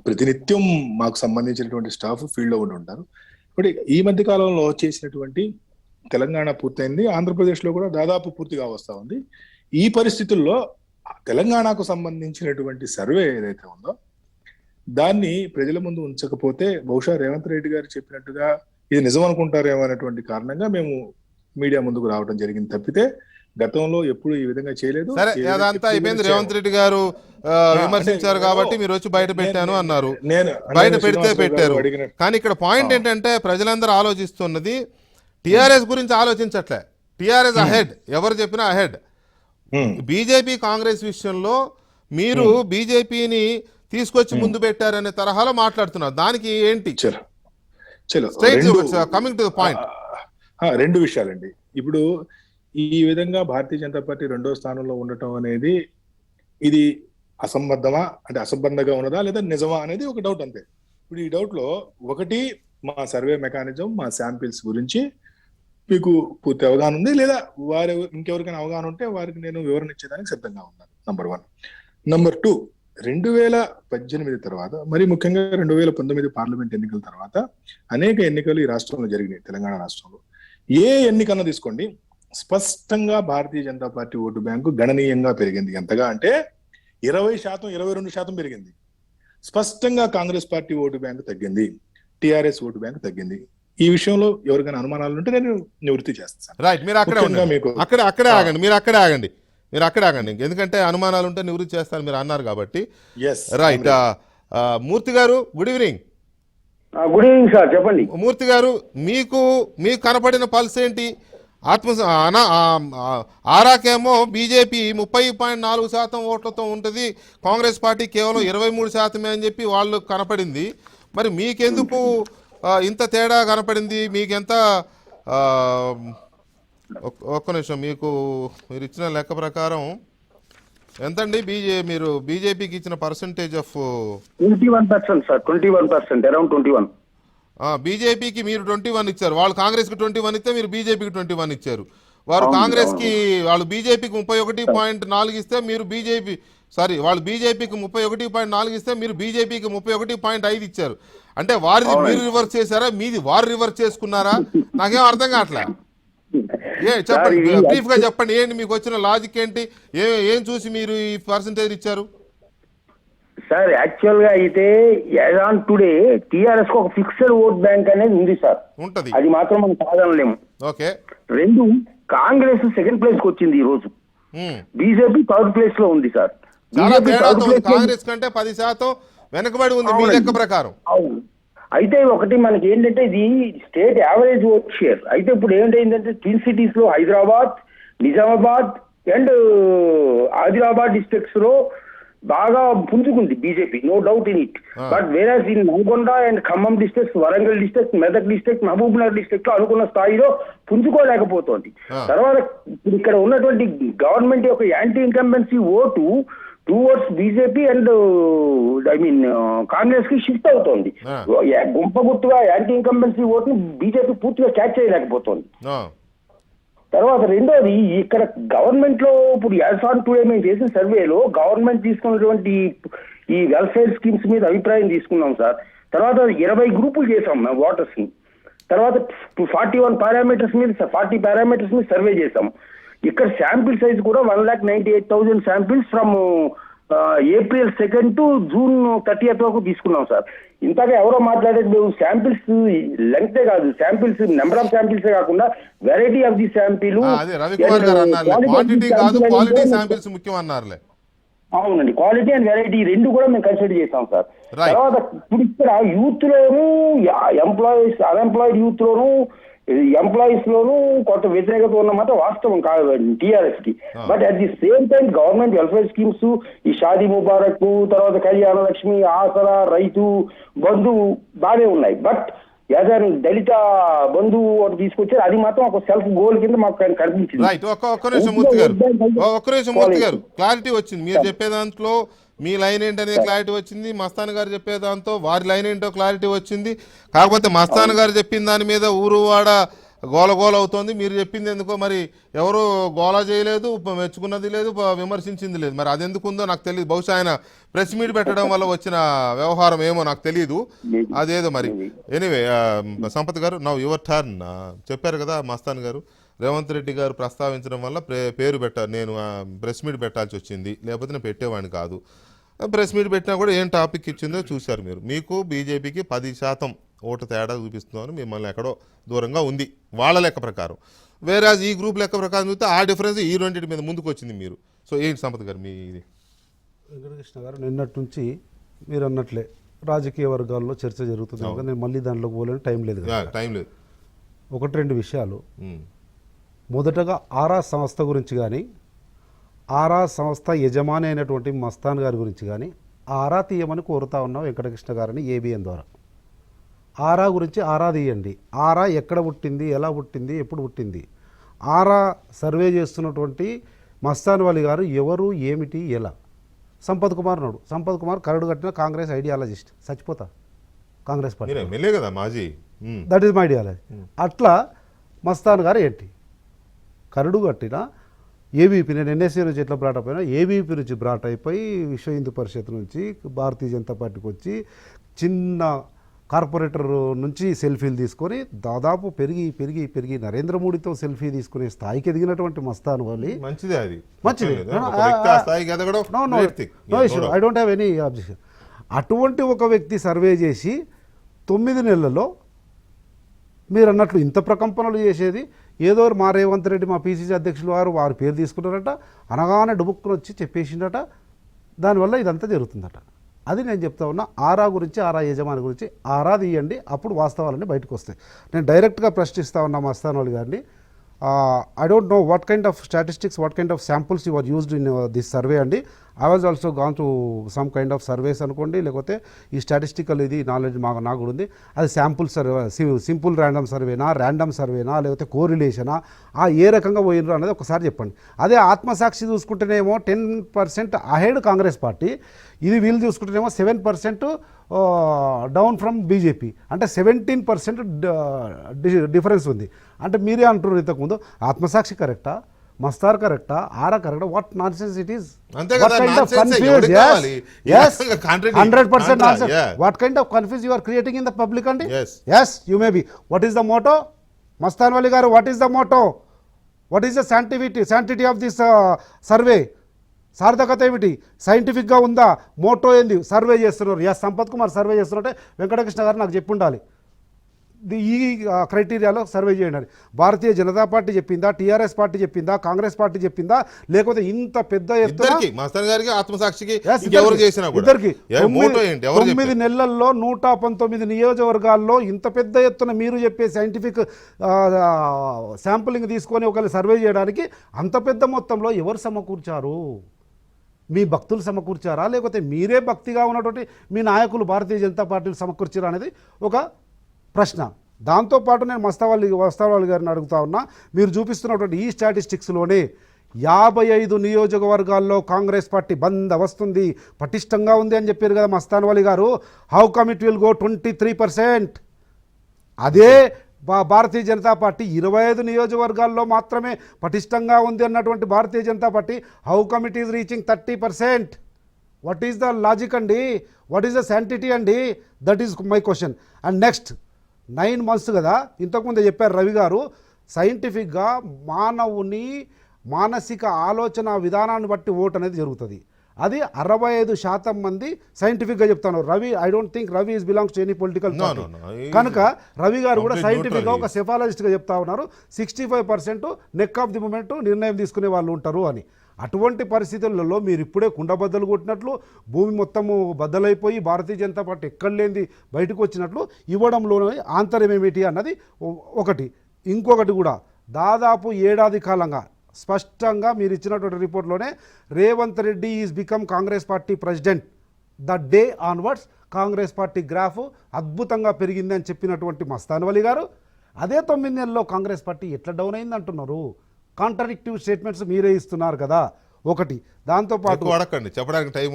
ప్రతినిత్యం మాకు సంబంధించినటువంటి స్టాఫ్ ఫీల్డ్ లో ఉండి ఉంటారు. ఇప్పుడు ఈ మధ్య కాలంలో చేసినటువంటి తెలంగాణ పూర్తయింది, ఆంధ్రప్రదేశ్ లో కూడా దాదాపు పూర్తిగా వస్తా ఉంది. ఈ పరిస్థితుల్లో తెలంగాణకు సంబంధించినటువంటి సర్వే ఏదైతే ఉందో దాన్ని ప్రజల ముందు ఉంచకపోతే బహుశా రేవంత్ రెడ్డి గారు చెప్పినట్టుగా ఇది నిజం అనుకుంటారేమో అనేటువంటి కారణంగా మేము మీడియా ముందుకు రావడం జరిగింది తప్పితే గతంలో ఎప్పుడు ఈ విధంగా చేయలేదు. సరే, అదంతా అయిపోయింది. రేవంత్ రెడ్డి గారు విమర్శించారు కాబట్టి మీరు వచ్చి బయట పెట్టాను అన్నారు, బయట పెడితే పెట్టారు. కానీ ఇక్కడ పాయింట్ ఏంటంటే ప్రజలందరూ ఆలోచిస్తున్నది టిఆర్ఎస్ గురించి ఆలోచించట్లే. టిఆర్ఎస్ అహెడ్, ఎవరు చెప్పినా అహెడ్. బీజేపీ కాంగ్రెస్ విషయంలో మీరు బీజేపీని తీసుకొచ్చి ముందు పెట్టారనే తరహాలో మాట్లాడుతున్నారు. దానికి ఏంటి? Coming to the point, 2 విషయాలండి. ఇప్పుడు ఈ విధంగా భారతీయ జనతా పార్టీ 2వ స్థానంలో ఉండటం అనేది ఇది అసంబద్ధమా అంటే అసంబద్ధంగా ఉన్నదా లేదా నిజమా అనేది ఒక డౌట్ అంతే. ఇప్పుడు ఈ డౌట్ లో ఒకటి మా సర్వే మెకానిజం, మా శాంపిల్స్ గురించి మీకు పూర్తి అవగాహన ఉంది లేదా వారు ఇంకెవరికైనా అవగాహన ఉంటే వారికి నేను వివరణ ఇచ్చేదానికి సిద్ధంగా ఉన్నాను. నంబర్ 1. నంబర్ 2, 2018 తర్వాత మరి ముఖ్యంగా 2019 పార్లమెంట్ ఎన్నికల తర్వాత అనేక ఎన్నికలు ఈ రాష్ట్రంలో జరిగినాయి. తెలంగాణ రాష్ట్రంలో ఏ ఎన్నికన్నా తీసుకోండి, స్పష్టంగా భారతీయ జనతా పార్టీ ఓటు బ్యాంకు గణనీయంగా పెరిగింది. ఎంతగా అంటే 20%, 22% పెరిగింది. స్పష్టంగా కాంగ్రెస్ పార్టీ ఓటు బ్యాంకు తగ్గింది, టిఆర్ఎస్ ఓటు బ్యాంకు తగ్గింది. ఈ విషయంలో ఎవరికైనా అనుమానాలు ఉంటే నేను నివృత్తి చేస్తాను. రైట్, మీరు అక్కడే ఆగండి, మీరు అక్కడే ఆగండి, ఎందుకంటే అనుమానాలు ఉంటే నివృత్తి చేస్తాను మీరు అన్నారు కాబట్టి. రైట్, మూర్తి గారు good evening. Good evening sir, చెప్పండి. మూర్తి గారు, మీకు కనపడిన పల్స్ ఏంటి? ఆరాకేమో బీజేపీ 30.4% ఓట్లతో ఉంటుంది, కాంగ్రెస్ పార్టీ కేవలం 23% అని చెప్పి వాళ్ళు కనపడింది. మరి మీకెందుకు ఇంత తేడా కనపడింది? మీకెంత? ఒక్క నిమిషం, మీరు ఇచ్చిన లెక్క ప్రకారం ఎంతండి మీరు బీజేపీకి ఇచ్చిన పర్సంటేజ్ ఆఫ్? 21% sir, 21%, around 21. బీజేపీకి మీరు 21 ఇచ్చారు, వాళ్ళు కాంగ్రెస్ కి 21 ఇస్తే మీరు బీజేపీకి 21 ఇచ్చారు. వాళ్ళు బీజేపీకి 31.4 ఇస్తే మీరు వాళ్ళు బీజేపీకి 31.4 ఇస్తే మీరు బీజేపీకి 31.5 ఇచ్చారు. అంటే వారిది మీరు రివర్స్ చేశారా, మీది వారు రివర్స్ చేసుకున్నారా? నాకేం అర్థం కావట్లే. చెప్పండి, బ్రీఫ్ గా చెప్పండి, ఏంటి మీకు వచ్చిన లాజిక్ ఏంటి? ఏం చూసి మీరు ఈ పర్సంటేజ్ ఇచ్చారు? సార్ యాక్చువల్ గా అయితే ఆన్ టుడే టిఆర్ఎస్ కు ఒక ఫిక్స్డ్ ఓట్ బ్యాంక్ అనేది ఉంది సార్, ఉంటది, అది మాత్రం మనం కాదనలేము. ఓకే. 2, కాంగ్రెస్ సెకండ్ ప్లేస్ కి వచ్చింది ఈ రోజు, బీజేపీ 3rd ప్లేస్ లో ఉంది సార్. కాంగ్రెస్ కంటే 10% వెనకబడి ఉంది మీ లెక్క ప్రకారం. అవును. అయితే ఒకటి మనకి ఏంటంటే ఇది స్టేట్ యావరేజ్ ఓట్ షేర్. అయితే ఇప్పుడు ఏంటంటే ట్విన్ సిటీస్ లో హైదరాబాద్, నిజామాబాద్, అండ్ ఆదిలాబాద్ డిస్ట్రిక్ట్స్ లో బాగా పుంజుకుంది BJP, no doubt in it. But whereas in Nalgonda and Khammam districts, Warangal district, Medak district, Mahabubnagar district లో అనుకున్న స్థాయిలో పుంజుకోలేకపోతోంది. తర్వాత ఇక్కడ ఉన్నటువంటి గవర్నమెంట్ యొక్క anti incumbency vote towards BJP and Congress కి షిఫ్ట్ అవుతోంది. గుంప గుర్తుగా యాంటీ ఇన్కంబెన్సీ ఓటుని బీజేపీ పూర్తిగా క్యాచ్ చేయలేకపోతోంది. తర్వాత రెండోది, ఇక్కడ గవర్నమెంట్ లో ఇప్పుడు యాజ్ ఆన్ టుడే మేము చేసిన సర్వేలో గవర్నమెంట్ తీసుకున్నటువంటి ఈ వెల్ఫేర్ స్కీమ్స్ మీద అభిప్రాయం తీసుకున్నాం సార్. తర్వాత 20 గ్రూపులు చేసాం మేము ఓటర్స్ ని. తర్వాత 41 పారామీటర్స్ మీద 40 పారామీటర్స్ మీద సర్వే చేసాం. ఇక్కడ శాంపిల్ సైజ్ కూడా 1,98,000 samples from April 2nd to June 30th వరకు తీసుకున్నాం సార్. ఇంతగా ఎవరో మాట్లాడేది శాంపిల్స్ లెంగ్తే కాదు, శాంపిల్స్ నెంబర్ ఆఫ్ శాంపిల్సే కాకుండా వెరైటీ ఆఫ్ ది శాంపిల్. అవునండి, క్వాలిటీ అండ్ వెరైటీ రెండు కూడా మేము కన్సిడర్ చేస్తాం సార్. తర్వాత ఇప్పుడు ఇక్కడ యూత్ లోను, ఎంప్లాయీస్, అన్ఎంప్లాయిడ్ యూత్ లోను, ఎంప్లాయీస్ లోను కొంత వ్యతిరేకత ఉన్నమాట వాస్తవం కాదు టీఆర్ఎస్ కి. But at the same time government welfare schemes, ఈ షాదీ ముబారక్, తర్వాత కళ్యాణ లక్ష్మి, ఆసరా, రైతు బంధు బాగానే ఉన్నాయి. బట్ యాజ్ అన్ దళిత బంధు ఒకటి తీసుకొచ్చారు, అది మాత్రం ఒక సెల్ఫ్ గోల్ కింద మాకు కనిపించింది. ఒక్క నిమిషం మూర్తి గారు, క్లారిటీ వచ్చింది. మీరు చెప్పే దాంట్లో మీ లైన్ ఏంటనే క్లారిటీ వచ్చింది, మస్తాన్ గారు చెప్పే దాంతో వారి లైన్ ఏంటో క్లారిటీ వచ్చింది. కాకపోతే మస్తాన్ గారు చెప్పిన దాని మీద ఊరువాడ గోల అవుతోంది. మీరు చెప్పింది ఎందుకో మరి ఎవరు గోల చేయలేదు, మెచ్చుకున్నది లేదు, విమర్శించింది లేదు. మరి అది ఎందుకుందో నాకు తెలియదు. బహుశా ఆయన ప్రెస్ మీట్ పెట్టడం వల్ల వచ్చిన వ్యవహారం ఏమో నాకు తెలియదు, అదేదో మరి. ఎనీవే సంపత్ గారు, నౌ యువర్ టర్న్. చెప్పారు కదా మస్తాన్ గారు, రేవంత్ రెడ్డి గారు ప్రస్తావించడం వల్ల పేరు నేను ప్రెస్ మీట్ పెట్టాల్సి వచ్చింది, లేకపోతే నేను పెట్టేవాడిని కాదు. ప్రెస్ మీట్ పెట్టినా కూడా ఏం టాపిక్ ఇచ్చిందో చూశారు మీరు. మీకు బీజేపీకి 10% ఓటు తేడా చూపిస్తున్నామని మిమ్మల్ని ఎక్కడో దూరంగా ఉంది వాళ్ళ లెక్క ప్రకారం. వేరే ఈ గ్రూప్ లెక్క ప్రకారం చూస్తే ఆ డిఫరెన్స్ ఈ రెండింటి మీద ముందుకు వచ్చింది మీరు. సో ఏంటి సంపత్ గారు మీ ఇది? వెంకటకృష్ణ గారు, నిన్నటి నుంచి మీరు అన్నట్లే రాజకీయ వర్గాల్లో చర్చ జరుగుతుంది. నేను మళ్ళీ దాంట్లోకి పోలేని టైం లేదు. ఒకటి రెండు విషయాలు. మొదటగా ఆరా సంస్థ గురించి కానీ, ఆరా సంస్థ యజమాని అయినటువంటి మస్తాన్ గారి గురించి కానీ ఆరా తీయమని కోరుతా ఉన్నాం వెంకటకృష్ణ గారిని ఏబిఎన్ ద్వారా. ఆరా గురించి ఆరా తీయండి. ఆరా ఎక్కడ పుట్టింది, ఎలా పుట్టింది, ఎప్పుడు పుట్టింది, ఆరా సర్వే చేస్తున్నటువంటి మస్తాన్ వలి గారు ఎవరు, ఏమిటి, ఎలా. సంపత్ కుమార్ నాడు, సంపత్ కుమార్ కరడు కట్టిన కాంగ్రెస్ ఐడియాలజిస్ట్, చచ్చిపోతా Congress party, that is my ideology. అట్లా మస్తాన్ గారు ఏంటి, కరడు కట్టిన ఏబీపీ, నేను ఎన్ఎస్సీ నుంచి ఎట్లా బ్రాట్ అయిపోయినా ఏబీపీ నుంచి బ్రాట్ అయిపోయి విశ్వ హిందూ పరిషత్ నుంచి భారతీయ జనతా పార్టీకి వచ్చి చిన్న కార్పొరేటర్ నుంచి సెల్ఫీలు తీసుకొని దాదాపు పెరిగి పెరిగి పెరిగి నరేంద్ర మోడీతో సెల్ఫీ తీసుకునే స్థాయికి ఎదిగినటువంటి మస్తాన్ వలి మంచిది. I don't have any objection. అటువంటి ఒక వ్యక్తి సర్వే చేసి 9 నెలల్లో మీరు అన్నట్లు ఇంత ప్రకంపనలు చేసేది ఏదో మా రేవంత్ రెడ్డి, మా పిసిసి అధ్యక్షులు వారి పేరు తీసుకున్నారట, అనగానే డుబుక్కుని వచ్చి చెప్పేసిండట. దానివల్ల ఇదంతా జరుగుతుందట. అది నేను చెప్తా ఉన్నా. ఆరా గురించి, ఆరా యజమాని గురించి ఆరా తీయండి, అప్పుడు వాస్తవాలన్నీ బయటకు వస్తాయి. నేను డైరెక్ట్గా ప్రశ్నిస్తా ఉన్నా మస్తాన్ వలి గారిని. I don't know what kind of statistics, what kind of samples you are used in this survey అండి. I was also gone to some kind of surveys అనుకోండి, లేకపోతే ఈ స్టాటిస్టికల్ ఇది నాలెడ్జ్ నాకు కూడా ఉంది. అది శాంపుల్ సర్వే, సింపుల్ ర్యాండమ్ సర్వేనా, ర్యాండమ్ సర్వేనా, లేకపోతే కోరిలేషనా, ఏ రకంగా పోయినరు అనేది ఒకసారి చెప్పండి. అదే ఆత్మసాక్షి చూసుకుంటేనేమో 10% అహెడ్ కాంగ్రెస్ పార్టీ, ఇది వీళ్ళు చూసుకుంటేనేమో 7% డౌన్ ఫ్రమ్ బీజేపీ, అంటే 17% డిఫరెన్స్ ఉంది. అంటే మీరే అంటున్నారు ఇంతకుముందు ఆత్మసాక్షి కరెక్టా, మస్తార్ కరెక్టా, ఆరా కరెక్టా, what nonsense it is, what kind of confuse, yes 100% nonsense, what kind of confuse you are creating in the public and yes you may be. What is the motto, Mastan Vali garu, what is the motto, what is the sanctity of this survey, సార్థకత ఏమిటి, సైంటిఫిక్గా ఉందా, మోటో ఏంది, సర్వే చేస్తున్నారు. సంపత్ కుమార్ సర్వే చేస్తున్నట్టే వెంకటకృష్ణ గారు నాకు చెప్పి ఉండాలి. ఈ క్రైటీరియాలో సర్వే చేయండి అని. భారతీయ జనతా పార్టీ చెప్పిందా, టీఆర్ఎస్ పార్టీ చెప్పిందా, కాంగ్రెస్ పార్టీ చెప్పిందా, లేకపోతే ఇంత పెద్ద ఎత్తున ఇద్దరికి మస్తాన్ గారికి ఆత్మసాక్షికి Yes, ఇంకెవరు చేసినా కూడా ఇద్దరికి మోటో ఏంటి ఎవరు 9 నెలల్లో 119 నియోజకవర్గాల్లో ఇంత పెద్ద ఎత్తున మీరు చెప్పే సైంటిఫిక్ శాంపులింగ్ తీసుకొని ఒకళ్ళు సర్వే చేయడానికి అంత పెద్ద మొత్తంలో ఎవరు సమకూర్చారు? మీ భక్తులు సమకూర్చారా, లేకపోతే మీరే భక్తిగా ఉన్నటువంటి మీ నాయకులు భారతీయ జనతా పార్టీలు సమకూర్చారా అనేది ఒక ప్రశ్న. దాంతోపాటు నేను మస్తావల్లి గారిని అడుగుతా ఉన్నా, మీరు చూపిస్తున్నటువంటి ఈ స్టాటిస్టిక్స్లోనే 55 నియోజకవర్గాల్లో కాంగ్రెస్ పార్టీ బంద్ వస్తుంది, పటిష్టంగా ఉంది అని చెప్పారు కదా మస్తాన్వలి గారు. How come it will go 23%? అదే భారతీయ జనతా పార్టీ 25 నియోజకవర్గాల్లో మాత్రమే పటిష్టంగా ఉంది అన్నటువంటి Bharatiya Janata party how come it is reaching 30%? What is the logic అండి? వాట్ ఈస్ ద శాంటిటీ అండి? That is my question. And next 9 months కదా, ఇంతకుముందే చెప్పారు రవి గారు, సైంటిఫిక్గా మానవుని మానసిక ఆలోచన విధానాన్ని బట్టి ఓటు అనేది జరుగుతుంది. అది 65% మంది సైంటిఫిక్గా చెప్తాను. Ravi, I don't think Ravi is belongs to any political party. కనుక రవి గారు కూడా సైంటిఫిక్గా ఒక సెఫాలజిస్ట్గా చెప్తా ఉన్నారు 65% నెక్ ఆఫ్ ది మూమెంట్ నిర్ణయం తీసుకునే వాళ్ళు ఉంటారు అని. అటువంటి పరిస్థితులలో మీరు ఇప్పుడే కుండబద్దలు కొట్టినట్లు, భూమి మొత్తము బద్దలైపోయి భారతీయ జనతా పార్టీ ఎక్కడ లేనిది బయటకు వచ్చినట్లు ఇవ్వడంలోనే ఆంతర్యం ఏమిటి అన్నది ఒకటి. ఇంకొకటి కూడా దాదాపు ఏడాది కాలంగా స్పష్టంగా మీరు ఇచ్చినటువంటి రిపోర్ట్లోనే Revanth Reddy is become Congress party president the day onwards Congress party graph అద్భుతంగా పెరిగింది అని చెప్పినటువంటి మస్తాన్వలి గారు, అదే 9 నెలల్లో కాంగ్రెస్ పార్టీ ఎట్లా డౌన్ అయింది అంటున్నారు? కాంట్రాడిక్టివ్ స్టేట్మెంట్స్ మీరే ఇస్తున్నారు కదా ఒకటి. దాంతోపాటు చెప్పడానికి టైం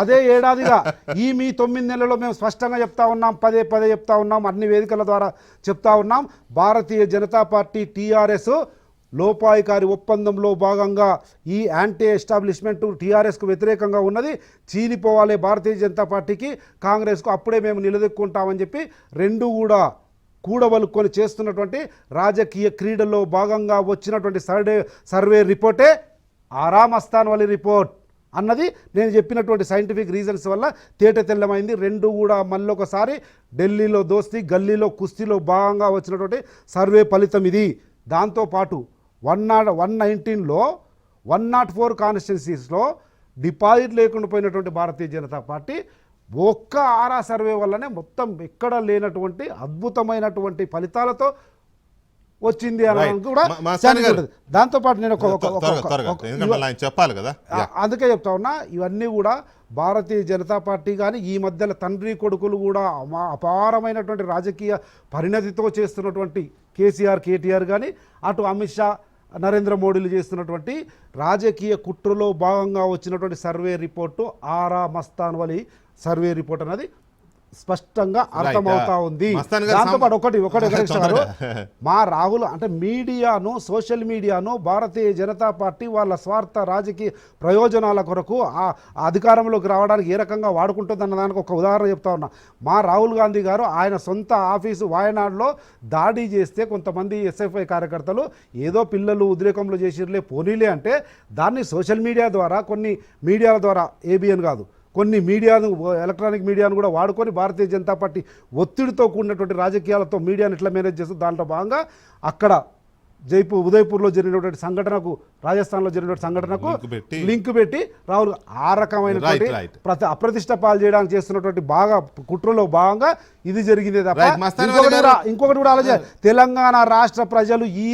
అదే ఏడాదిగా ఈ మీ 9 నెలల్లో మేము స్పష్టంగా చెప్తా ఉన్నాం, పదే చెప్తా ఉన్నాం, అన్ని వేదికల ద్వారా చెప్తా ఉన్నాం, భారతీయ జనతా పార్టీ టీఆర్ఎస్ లోపాయికారి ఒప్పందంలో భాగంగా ఈ యాంటీ ఎస్టాబ్లిష్మెంట్ టీఆర్ఎస్కు వ్యతిరేకంగా ఉన్నది, చీలిపోవాలి భారతీయ జనతా పార్టీకి కాంగ్రెస్కు, అప్పుడే మేము నిలదొక్కుంటామని చెప్పి రెండు కూడా కూడబలుక్కొని చేస్తున్నటువంటి రాజకీయ క్రీడల్లో భాగంగా వచ్చినటువంటి సర్వే రిపోర్టే ఆరా మస్తాన్వలి రిపోర్ట్ అన్నది నేను చెప్పినటువంటి సైంటిఫిక్ రీజన్స్ వల్ల తేట తెల్లమైంది. రెండు కూడా మళ్ళొకసారి ఢిల్లీలో దోస్తీ, గల్లీలో కుస్తీలో భాగంగా వచ్చినటువంటి సర్వే ఫలితం ఇది. దాంతోపాటు 119లో 104 కాన్స్టిట్యున్సీస్లో డిపాజిట్ లేకుండా పోయినటువంటి భారతీయ జనతా పార్టీ ఒక్క ఆరా సర్వే వల్లనే మొత్తం ఎక్కడ లేనటువంటి అద్భుతమైనటువంటి ఫలితాలతో వచ్చింది అని కూడా. దాంతోపాటు నేను చెప్పాలి కదా, అందుకే చెప్తా ఉన్నా, ఇవన్నీ కూడా భారతీయ జనతా పార్టీ కానీ ఈ మధ్యలో తండ్రి కొడుకులు కూడా అపారమైనటువంటి రాజకీయ పరిణతితో చేస్తున్నటువంటి కేటీఆర్ కానీ, అటు అమిత్ షా, నరేంద్ర మోడీలు చేస్తున్నటువంటి రాజకీయ కుట్రలో భాగంగా వచ్చినటువంటి సర్వే రిపోర్టు ఆరా మస్తాన్వలి సర్వే రిపోర్ట్ అనేది స్పష్టంగా అర్థమవుతా ఉంది. దాంతోపాటు ఒకటి మా రాహుల్ అంటే మీడియాను, సోషల్ మీడియాను భారతీయ జనతా పార్టీ వాళ్ళ స్వార్థ రాజకీయ ప్రయోజనాల కొరకు అధికారంలోకి రావడానికి ఏ రకంగా వాడుకుంటుందన్న దానికి ఒక ఉదాహరణ చెప్తా ఉన్నా. మా రాహుల్ గాంధీ గారు ఆయన సొంత ఆఫీసు వాయనాడులో దాడి చేస్తే కొంతమంది ఎస్ఎఫ్ఐ కార్యకర్తలు ఏదో పిల్లలు ఉద్రేకంలో చేసిర్లే పోనీలే అంటే దాన్ని సోషల్ మీడియా ద్వారా, కొన్ని మీడియాల ద్వారా, ఏబిఎన్ కాదు, కొన్ని మీడియాను, ఎలక్ట్రానిక్ మీడియాను కూడా వాడుకొని భారతీయ జనతా పార్టీ ఒత్తిడితో కూడినటువంటి రాజకీయాలతో మీడియాను ఎట్లా మేనేజ్ చేస్తుంది, దాంట్లో భాగంగా అక్కడ ఉదయపూర్లో జరిగినటువంటి సంఘటనకు, రాజస్థాన్లో జరిగినటువంటి సంఘటనకు లింక్ పెట్టి రాహుల్ ఆ రకమైనటువంటి అప్రతిష్ట పాలు చేయడానికి చేస్తున్నటువంటి బాగా కుట్రలో భాగంగా ఇది జరిగిందే తప్ప ఇంకొకటి కూడా ఆలోచన. తెలంగాణ రాష్ట్ర ప్రజలు ఈ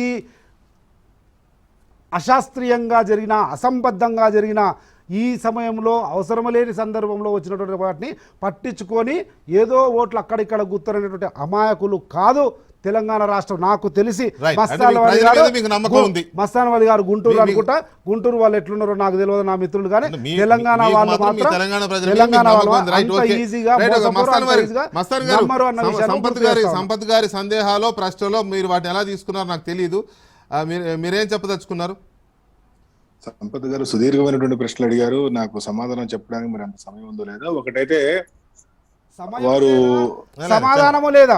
అశాస్త్రీయంగా జరిగిన, అసంబద్ధంగా జరిగిన ఈ సమయంలో అవసరం లేని సందర్భంలో వచ్చినటువంటి వాటిని పట్టించుకొని ఏదో ఓట్లు అక్కడిక్కడ గుర్తున్నటువంటి అమాయకులు కాదు తెలంగాణ రాష్ట్రం. నాకు తెలిసి మస్తాన్వలి గారు గుంటూరు అనుకుంటా, గుంటూరు వాళ్ళు ఎట్లున్నారో నాకు తెలియదు, నా మిత్రులు, కానీ తెలంగాణ వాళ్ళు మాత్రం తెలంగాణ వాళ్ళు ఈజీగా సంపత్ గారి సందేహాలు, ప్రశ్నలో మీరు వాటిని ఎలా తీసుకున్నారు నాకు తెలియదు, మీరేం చెప్పదలుచుకున్నారు? సంపత్ గారు సుదీర్ఘమైనటువంటి ప్రశ్నలు అడిగారు, నాకు సమాధానం చెప్పడానికి మరి అంత సమయం ఉందో లేదా. ఒకటైతే వారు సమాధానము లేదా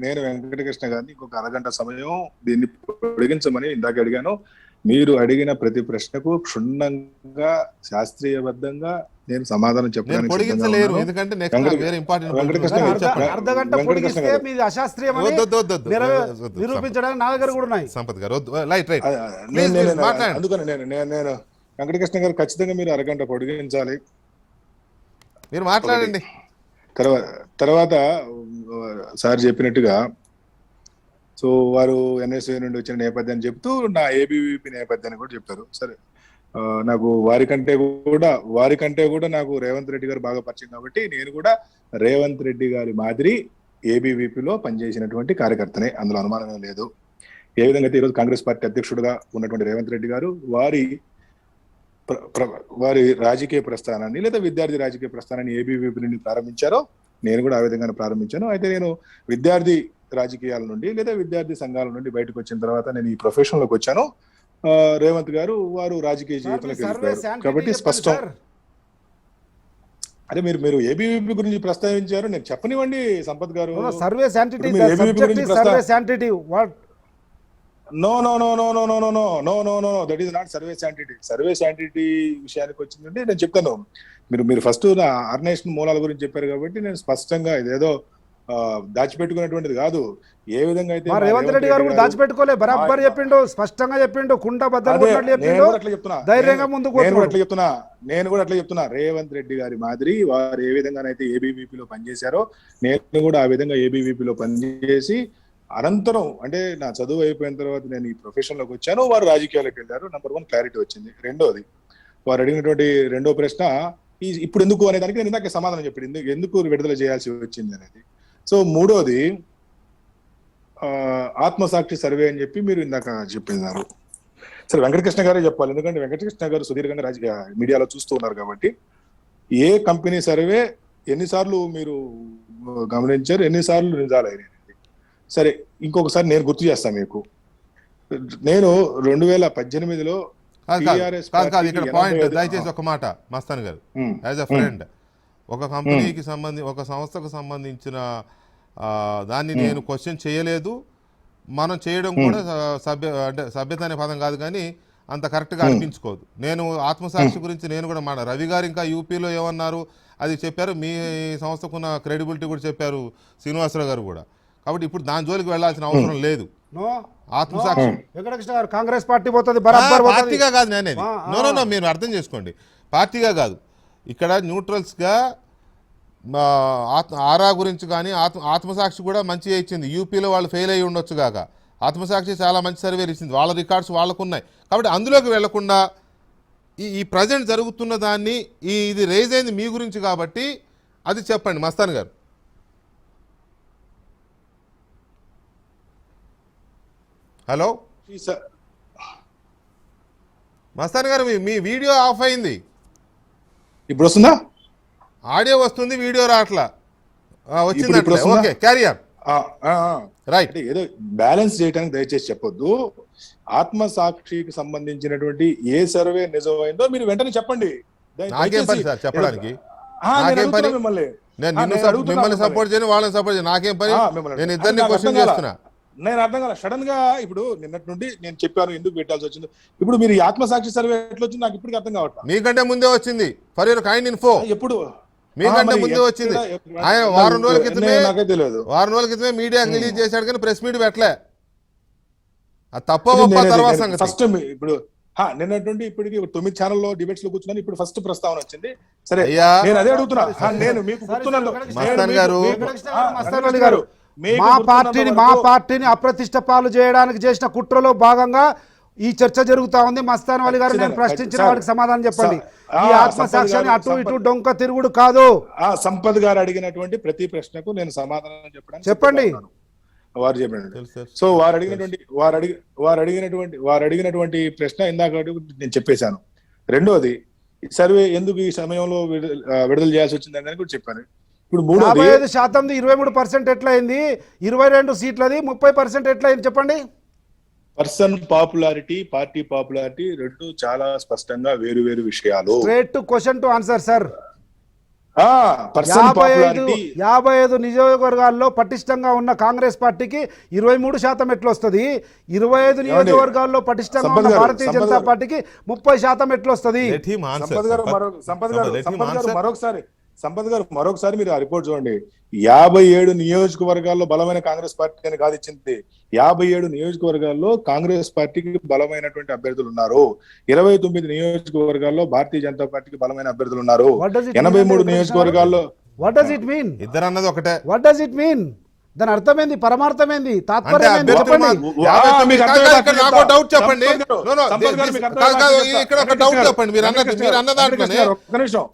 నేను వెంకటకృష్ణ గారిని ఇంకొక అరగంట సమయం దీన్ని పొడిగించమని ఇందాక అడిగాను. మీరు అడిగిన ప్రతి ప్రశ్నకు క్షుణ్ణంగా, శాస్త్రీయబద్ధంగా నేను సమాధానం నేను చెప్పడానికి సిద్ధంగా పొడిగించలేను ఉన్నాను. ఎందుకంటే నెక్స్ట్ వెంకట- నాకు వేరే ఇంపార్టెంట్ వెంకటకృష్ణ గారు చెప్పండి. అర్ధగంట వెంకటకృష్ణ పొడిగిస్తే గారు. మీది అశాస్త్రీయమని వద్దు. నిరూపించడానికి నా దగ్గర కూడా ఉన్నాయి. సంపత్ గారు రైట్ నేను మాట్లాడండి. అందుకని నేను వెంకటకృష్ణ గారు ఖచ్చితంగా మీరు అరగంట పొడిగించాలి. మీరు మాట్లాడండి. తర్వాత సార్ చెప్పినట్టుగా సో వారు ఎన్ఎస్ఏ నుండి వచ్చిన నేపథ్యాన్ని చెప్తూ నా ఏబీవీపీ నేపథ్యాన్ని కూడా చెప్పారు. సరే, నాకు వారికంటే కూడా నాకు రేవంత్ రెడ్డి గారు బాగా పరిచయం కాబట్టి నేను కూడా రేవంత్ రెడ్డి గారి మాదిరి ఏబీవీపీలో పనిచేసినటువంటి కార్యకర్తనే, అందులో అనుమానమే లేదు. ఏ విధంగా అయితే ఈరోజు కాంగ్రెస్ పార్టీ అధ్యక్షుడుగా ఉన్నటువంటి రేవంత్ రెడ్డి గారు వారి రాజకీయ ప్రస్థానాన్ని లేదా విద్యార్థి రాజకీయ ప్రస్థానాన్ని ఏబీవీపీ నుండి ప్రారంభించారో నేను కూడా ఆ విధంగానే ప్రారంభించాను. అయితే నేను విద్యార్థి రాజకీయాల నుండి లేదా విద్యార్థి సంఘాల నుండి బయటకు వచ్చిన తర్వాత నేను ఈ ప్రొఫెషన్ లోకి వచ్చాను. రేవంత్ గారు వారు రాజకీయ జీవితంలోకి వెళ్ళిపోయారు. కాబట్టి స్పష్టం. అదే మీరు ఏబీవీపీ గురించి ప్రస్తావించారు, నేను చెప్పనివ్వండి సంపత్ గారు. Survey sanctity know that is not survey sanctity. Survey sanctity విషయానికి వచ్చిందంటే నేను చెప్తాను. మీరు ఫస్ట్ నా ఆర్గనైజేషన్ మూలాల గురించి చెప్పారు కాబట్టి నేను స్పష్టంగా ఇదేదో దాచిపెట్టుకున్నటువంటిది కాదు. ఏ విధంగా అయితే రేవంత్ రెడ్డి గారు కూడా దాచిపెట్టుకోలే, బరాబర్ చెప్పిండు, స్పష్టంగా చెప్పిండు, కుంట బద్దలు చెప్పిండు, ధైర్యంగా ముందుకు. నేను కూడా అట్లా చెప్తున్నా రేవంత్ రెడ్డి గారి మాదిరి వారు ఏ విధంగానైతే ఏబీవీపీలో పనిచేశారో నేను కూడా ఆ విధంగా ఏబీవీపీలో పనిచేసి అనంతరం అంటే నా చదువు అయిపోయిన తర్వాత నేను ఈ ప్రొఫెషన్ లోకి వచ్చాను, వారు రాజకీయాలకు వెళ్ళారు. నెంబర్ 1 క్లారిటీ వచ్చింది. రెండోది వారు అడిగినటువంటి రెండో ప్రశ్న ఇప్పుడు ఎందుకు అనే దానికి నేను ఇందాక సమాధానం చెప్పాడు, ఎందుకు విడుదల చేయాల్సి వచ్చింది అనేది. సో మూడోది ఆత్మసాక్షి సర్వే అని చెప్పి మీరు ఇందాక చెప్పినారు. సరే, వెంకటకృష్ణ గారే చెప్పాలి, ఎందుకంటే వెంకటకృష్ణ గారు సుదీర్ఘంగా రాజకీయ మీడియాలో చూస్తూ ఉన్నారు కాబట్టి. ఏ కంపెనీ సర్వే ఎన్నిసార్లు మీరు గమనించారు, ఎన్నిసార్లు నిజాలైనది? సరే, ఇంకొకసారి నేను గుర్తు చేస్తాను మీకు. నేను 2018లో ఇక్కడ పాయింట్ దయచేసి ఒక మాట మస్తాన్ గారు, యాజ్ అ ఫ్రెండ్ ఒక కంపెనీకి ఒక సంస్థకు సంబంధించిన దాన్ని నేను క్వశ్చన్ చేయలేదు. మనం చేయడం కూడా అంటే సభ్యత అనే పదం కాదు కానీ అంత కరెక్ట్గా అనిపించుకోదు. నేను ఆత్మసాక్షి గురించి నేను కూడా రవి గారు ఇంకా యూపీలో ఏమన్నారు అది చెప్పారు, మీ సంస్థకున్న క్రెడిబిలిటీ కూడా చెప్పారు శ్రీనివాసరావు గారు కూడా. కాబట్టి ఇప్పుడు దాని జోలికి వెళ్లాల్సిన అవసరం లేదు. ఆత్మసాక్షి కాంగ్రెస్ పార్టీ పోతుంది, పార్టీగా కాదు నేనేది. నో మీరు అర్థం చేసుకోండి, పార్టీగా కాదు. ఇక్కడ న్యూట్రల్స్గా ఆరా గురించి కానీ ఆత్మసాక్షి కూడా మంచిగా ఇచ్చింది. యూపీలో వాళ్ళు ఫెయిల్ అయ్యి ఉండొచ్చు కాక ఆత్మసాక్షి చాలా మంచి సర్వేలు ఇచ్చింది, వాళ్ళ రికార్డ్స్ వాళ్ళకు ఉన్నాయి. కాబట్టి అందులోకి వెళ్లకుండా ఈ ప్రజెంట్ జరుగుతున్న దాన్ని ఇది రేజ్ అయింది మీ గురించి కాబట్టి అది చెప్పండి మస్తాన్ గారు. హలో మస్తాన్ గారు, మీ వీడియో ఆఫ్ అయింది. ఇప్పుడు వస్తుందా? ఆడియో వస్తుంది, వీడియో రావట్లా. వచ్చింది, ఓకే, క్యారీ ఆన్. రైట్. ఏదో బ్యాలెన్స్ చేయడానికి దయచేసి చెప్పొద్దు. ఆత్మసాక్షికి సంబంధించినటువంటి ఏ సర్వే నిజమైందో మీరు వెంటనే చెప్పండి. నాకేం పని సార్ చెప్పడానికి? నాకేం పని? నేను మిమ్మల్ని సపోర్ట్ చేయను, వాళ్ళని సపోర్ట్ చేయను, నాకేం పని? నేను ఇద్దరిని క్వశ్చన్ చేస్తున్నా. నేను అర్థం కాదు. సడన్ గా ఇప్పుడు నిన్నటి నుండి నేను చెప్పాను ఎందుకు పెట్టాల్సి వచ్చింది. ఇప్పుడు మీరు ఈ ఆత్మసాక్షి సర్వే ఎట్లా వచ్చింది నాకు ఇప్పటికీ అర్థం కావట్లేదు. మీకంటే ముందే వచ్చింది, ఫర్ యువర్ కైండ్ ఇన్ఫో. ఎప్పుడు మీకంటే ముందే వచ్చింది. ఆయన వారం రోజుల క్రితమే మీడియాకి రిలీజ్ చేశాడు కానీ ప్రెస్ మీట్ పెట్టలే. అది తప్ప తర్వాత ఫస్ట్ ఇప్పుడు నిన్నటి నుండి ఇప్పటికి 9 ఛానల్లో డిబేట్స్ లో కూర్చున్నాను. ఇప్పుడు ఫస్ట్ ప్రస్తావన వచ్చింది. సరే, నేను అదే అడుగుతున్నా. నేను మీకు మా పార్టీని అప్రతిష్ట పాలు చేయడానికి చేసిన కుట్రలో భాగంగా ఈ చర్చ జరుగుతా ఉంది. మస్తాన్ అలీ గారు నేను ప్రశ్నించిన వాడికి సమాధానం చెప్పండి. ఈ ఆత్మసాక్ష్యాన్ని అటు ఇటు డొంక తిరుగుడు కాదు. సంపత్ గారు అడిగినటువంటి ప్రతి ప్రశ్నకు నేను సమాధానం చెప్పండి. వారు చెప్పండి. సో వారు అడిగినటువంటి ప్రశ్న ఇందాక నేను చెప్పేశాను. రెండోది సర్వే ఎందుకు ఈ సమయంలో విడుదల చేయాల్సి వచ్చింది అని కూడా చెప్పాను. ఇప్పుడు 55% 23% ఎట్లయింది? 22 సీట్లది 30% ఎట్లయింది చెప్పండి. పర్సన్ పాపులారిటీ, పార్టీ పాపులారిటీ రెండు చాలా స్పష్టంగా వేరు వేరు విషయాలు. Straight to question to answer sir. Person popularity 55 నియోజకవర్గాల్లో పటిష్టంగా ఉన్న కాంగ్రెస్ పార్టీకి 23% ఎట్లొస్తుంది? 25 నియోజకవర్గాల్లో పటిష్టంగా ఉన్న భారతీయ జనతా పార్టీకి 30% ఎట్లొస్తుంది? సంపత్ గారు మరొకసారి మీరు ఆ రిపోర్ట్ చూడండి. 57 నియోజకవర్గాల్లో బలమైన కాంగ్రెస్ పార్టీ అని కాదు ఇచ్చింది. 57 నియోజకవర్గాల్లో కాంగ్రెస్ పార్టీకి బలమైనటువంటి అభ్యర్థులు ఉన్నారు. 29 నియోజకవర్గాల్లో భారతీయ జనతా పార్టీకి బలమైన అభ్యర్థులు ఉన్నారు. 83 నియోజకవర్గాల్లో వాట్ డస్ ఇట్ మీన్? ఇద్దరు అన్నది ఒకటే. What does it mean? దాని అర్థమైంది, పరమార్థమైంది, అంటే తాత్పర్యం ఏంది? అభ్యర్థులు చెప్పండి. నాకు డౌట్ చెప్పండి. ఇక్కడ ఒక డౌట్ చెప్పండి. మీరు అన్న దాంట్లోనే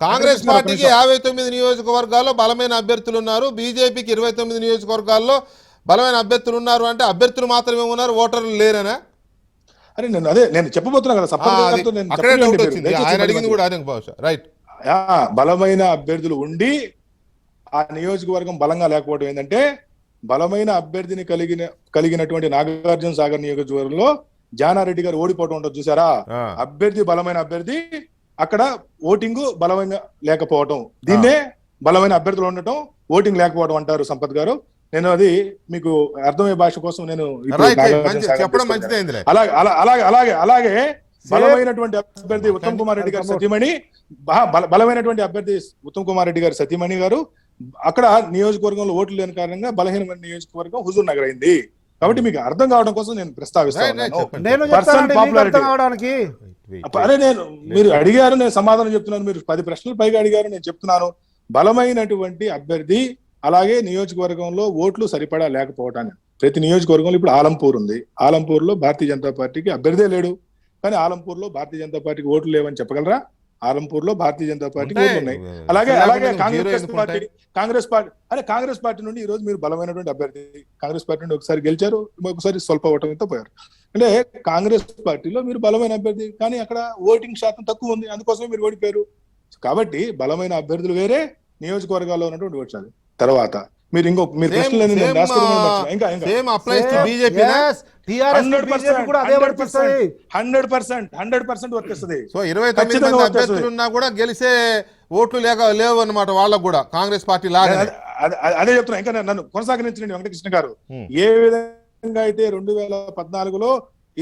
కాంగ్రెస్ పార్టీకి 59 నియోజకవర్గాల్లో బలమైన అభ్యర్థులు ఉన్నారు, బీజేపీకి 29 నియోజకవర్గాల్లో బలమైన అభ్యర్థులు ఉన్నారు. అంటే అభ్యర్థులు మాత్రమే ఉన్నారు, ఓటర్లు లేరనా? అరే నేను చెప్పబోతున్నా కదా. అక్కడే డౌట్ వచ్చింది. ఆయన అడిగింది కూడా అదే బహుశా. రైట్. బలమైన అభ్యర్థులు ఉండి ఆ నియోజకవర్గం బలంగా లేకపోవడం ఏంటంటే, బలమైన అభ్యర్థిని కలిగినటువంటి నాగార్జున సాగర్ నియోజకవర్గంలో జానారెడ్డి గారు ఓడిపోవడం ఉంటుంది చూసారా? అభ్యర్థి బలమైన అభ్యర్థి, అక్కడ ఓటింగ్ బలమైన లేకపోవడం, దీన్నే బలమైన అభ్యర్థులు ఉండటం, ఓటింగ్ లేకపోవడం అంటారు సంపత్ గారు. నేను అది మీకు అర్థమయ్యే భాష కోసం నేను అలాగే బలమైనటువంటి అభ్యర్థి ఉత్తమ్ కుమార్ రెడ్డి గారు సతీమణి, బలమైనటువంటి అభ్యర్థి ఉత్తమ్ కుమార్ రెడ్డి గారు సతీమణి గారు, అక్కడ నియోజకవర్గంలో ఓట్లు లేని కారణంగా బలహీనమైన నియోజకవర్గం హుజూర్ నగర్ అయింది. కాబట్టి మీకు అర్థం కావడం కోసం నేను ప్రస్తావిస్తాను. అరే మీరు అడిగారు, నేను సమాధానం చెప్తున్నాను. మీరు 10 ప్రశ్నలు పైగా అడిగారు, నేను చెప్తున్నాను. బలమైనటువంటి అభ్యర్థి, అలాగే నియోజకవర్గంలో ఓట్లు సరిపడా లేకపోవటాన్ని, ప్రతి నియోజకవర్గంలో ఇప్పుడు ఆలంపూర్ ఉంది. ఆలంపూర్ లో భారతీయ జనతా పార్టీకి అభ్యర్థే లేడు, కానీ ఆలంపూర్ లో భారతీయ జనతా పార్టీకి ఓట్లు లేవని చెప్పగలరా? ఆలంపూర్ లో భారతీయ జనతా పార్టీకి ఓట్లు ఉన్నాయి. అలాగే కాంగ్రెస్ పార్టీ నుండి ఈ రోజు మీరు బలమైనటువంటి అభ్యర్థి, కాంగ్రెస్ పార్టీ నుండి ఒకసారి గెలిచారు, ఒకసారి స్వల్ప ఓటమితో పోయారు. అంటే కాంగ్రెస్ పార్టీలో మీరు బలమైన అభ్యర్థి, కానీ అక్కడ ఓటింగ్ శాతం తక్కువ ఉంది, అందుకోసమే మీరు ఓడిపోయారు. కాబట్టి బలమైన అభ్యర్థులు వేరే, నియోజకవర్గాల్లో ఉన్నటువంటి ఓట్లు. తర్వాత మీరు మీరు గెలిసే ఓట్లు లేవు అన్నమాట వాళ్ళకు కూడా, కాంగ్రెస్ పార్టీ లాగా. అదే చెప్తున్నా. ఇంకా నన్ను కొనసాగించండి వెంకటకృష్ణ గారు. ఏ విధంగా అయితే 2014లో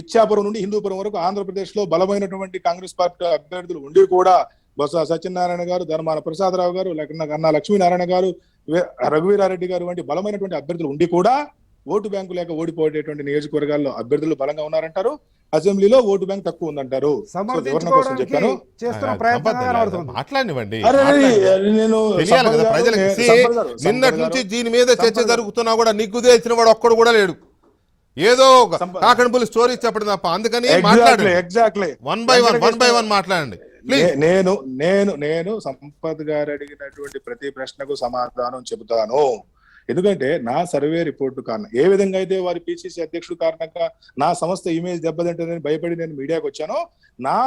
ఇచ్చాపురం నుండి హిందూపురం వరకు ఆంధ్రప్రదేశ్ లో బలమైనటువంటి కాంగ్రెస్ పార్టీ అభ్యర్థులు ఉండి కూడా, బొత్స సత్యనారాయణ గారు, ధర్మాన ప్రసాదరావు గారు, కన్నా లక్ష్మీనారాయణ గారు, రఘువీరారెడ్డి గారు వంటి బలమైనటువంటి అభ్యర్థులు ఉండి కూడా ఓటు బ్యాంకు లేక ఓడిపోయేటువంటి నియోజకవర్గాల్లో అభ్యర్థులు బలంగా ఉన్నారంటారు, అసెంబ్లీలో ఓటు బ్యాంక్ తక్కువ ఉందంటారు. చెప్పాను. మాట్లాడివ్వండి, నిన్నటి నుంచి దీని మీద చర్చ జరుగుతున్నా కూడా నీకు తెలిసిన వాడు ఒక్కడు కూడా లేడు. ఏదో కాకనపల్లి స్టోరీ చెప్పడం తప్ప. అందుకని ఎగ్జాక్ట్లీ వన్ బై వన్ మాట్లాడండి. నేను సంపత్ గారు అడిగినటువంటి ప్రతి ప్రశ్నకు సమాధానం చెబుతాను. ఎందుకంటే నా సర్వే రిపోర్టు కారణం, ఏ విధంగా అయితే వారి పిసిసి అధ్యక్షుడు కారణంగా నా సంస్థ ఇమేజ్ దెబ్బతింటుందని భయపడి నేను మీడియాకు వచ్చానో, నా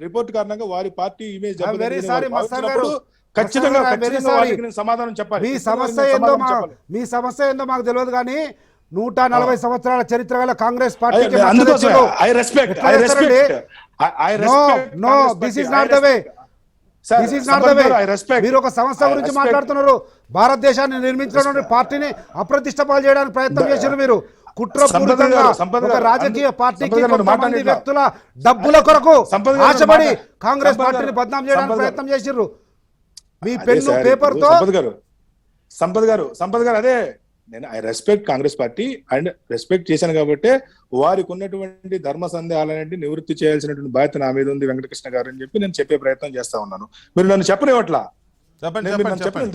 రిపోర్ట్ కారణంగా వారి పార్టీ ఇమేజ్ దెబ్బతింటున్నప్పుడు ఖచ్చితంగా సమాధానం చెప్పాలి. మీ సమస్య ఏందో మాకు తెలియదు, కానీ 140 సంవత్సరాల చరిత్ర గల కాంగ్రెస్ పార్టీకి మీరు ఒక సంస్థ గురించి మాట్లాడుతున్నారు. భారతదేశాన్ని నిర్మించినటువంటి పార్టీని అప్రతిష్టపాలు చేయడానికి ప్రయత్నం చేశారు మీరు. కుట్రపూరితంగా ఒక రాజకీయ పార్టీకి కొంతమంది వ్యక్తుల డబ్బుల కొరకు ఆశపడి కాంగ్రెస్ పార్టీని బద్నాం చేయడానికి ప్రయత్నం చేశారు. మీ పెన్ను పేపర్ తో సంపత్ గారు అదే నేను I respect Congress party and respect చేశాను కాబట్టి వారికి ఉన్నటువంటి ధర్మ సందేహాలన్నింటినీ నివృత్తి చేయాల్సినటువంటి బాధ్యత నా మీద ఉంది వెంకటకృష్ణ గారు అని చెప్పి నేను చెప్పే ప్రయత్నం చేస్తా ఉన్నాను. మీరు నన్ను చెప్పనివ్వట్లా.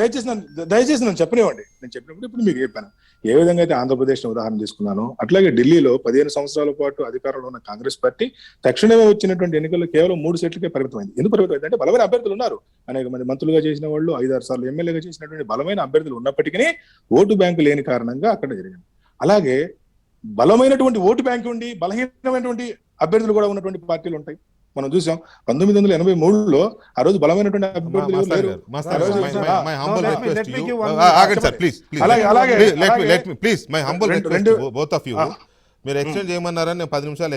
దయచేసి నన్ను చెప్పనివ్వండి. నేను చెప్పినప్పుడు ఇప్పుడు మీకు చెప్పాను. ఏ విధంగా అయితే ఆంధ్రప్రదేశ్ ఉదాహరణ తీసుకున్నాను, అట్లాగే ఢిల్లీలో 15 సంవత్సరాల పాటు అధికారంలో ఉన్న కాంగ్రెస్ పార్టీ తక్షణమే వచ్చినటువంటి ఎన్నికల్లో కేవలం 3 సీట్లకే పరిమితమైంది. ఎందుకు పరిమితమైంది అంటే బలమైన అభ్యర్థులు ఉన్నారు. అనేక మంది మంత్రులుగా చేసిన వాళ్ళు, 5-6 సార్లు ఎమ్మెల్యేగా చేసినటువంటి బలమైన అభ్యర్థులు ఉన్నప్పటికీ ఓటు బ్యాంకు లేని కారణంగా అక్కడ జరిగింది. అలాగే బలమైనటువంటి ఓటు బ్యాంకు ఉండి బలహీనమైనటువంటి అభ్యర్థులు కూడా ఉన్నటువంటి పార్టీలు ఉంటాయి. మనం చూసాం 1983లో ఆ రోజు బలమైనటువంటి అభ్యర్థులు లేరు. మీరు ఎక్స్టెండ్ చేయమన్నారని నేను 10 నిమిషాలు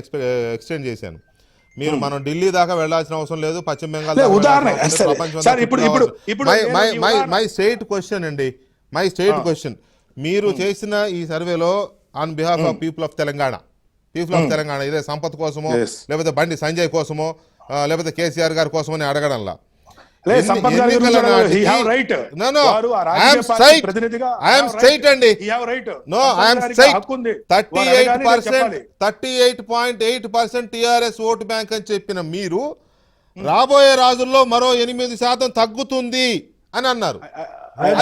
ఎక్స్టెండ్ చేశాను. మీరు మనం ఢిల్లీ దాకా వెళ్ళాల్సిన అవసరం లేదు, పశ్చిమ బెంగాల్ లే, దాకా ఉదాహరణ వెళ్ళాల్సిన అవసరం లేదు, సరే, ప్రపంచం సార్, అంతా ఇప్పుడు చుట్టూ నేను ఈ ఉదాహరణ- మై స్ట్రైట్ క్వశ్చన్ అండి, మై స్ట్రైట్ క్వశ్చన్, మీరు చేసిన ఈ సర్వేలో on behalf of people of Telangana, ఇదే సంపత్ కోసమో Yes. లేకపోతే బండి సంజయ్ కోసమో లేకపోతే కేసీఆర్ గారి కోసమో అని అడగడంలా, లే, సంపత్ గారి గురించి ఎన్నికల అడగలేదు. He నాటికి- have right. No, no. వారు ఆ I రాజకీయ am పార్టీ straight. ప్రతినిధిగా I am have straight right. అండి. He have right. No, Sampath I am గారికి straight. హక్కు ఉంది. వారు అడగాలి, నేను చెప్పాలి. 38.8% టీఆర్ఎస్ ఓటు బ్యాంక్ అని చెప్పిన మీరు రాబోయే రోజుల్లో మరో 8% తగ్గుతుంది అని అన్నారు.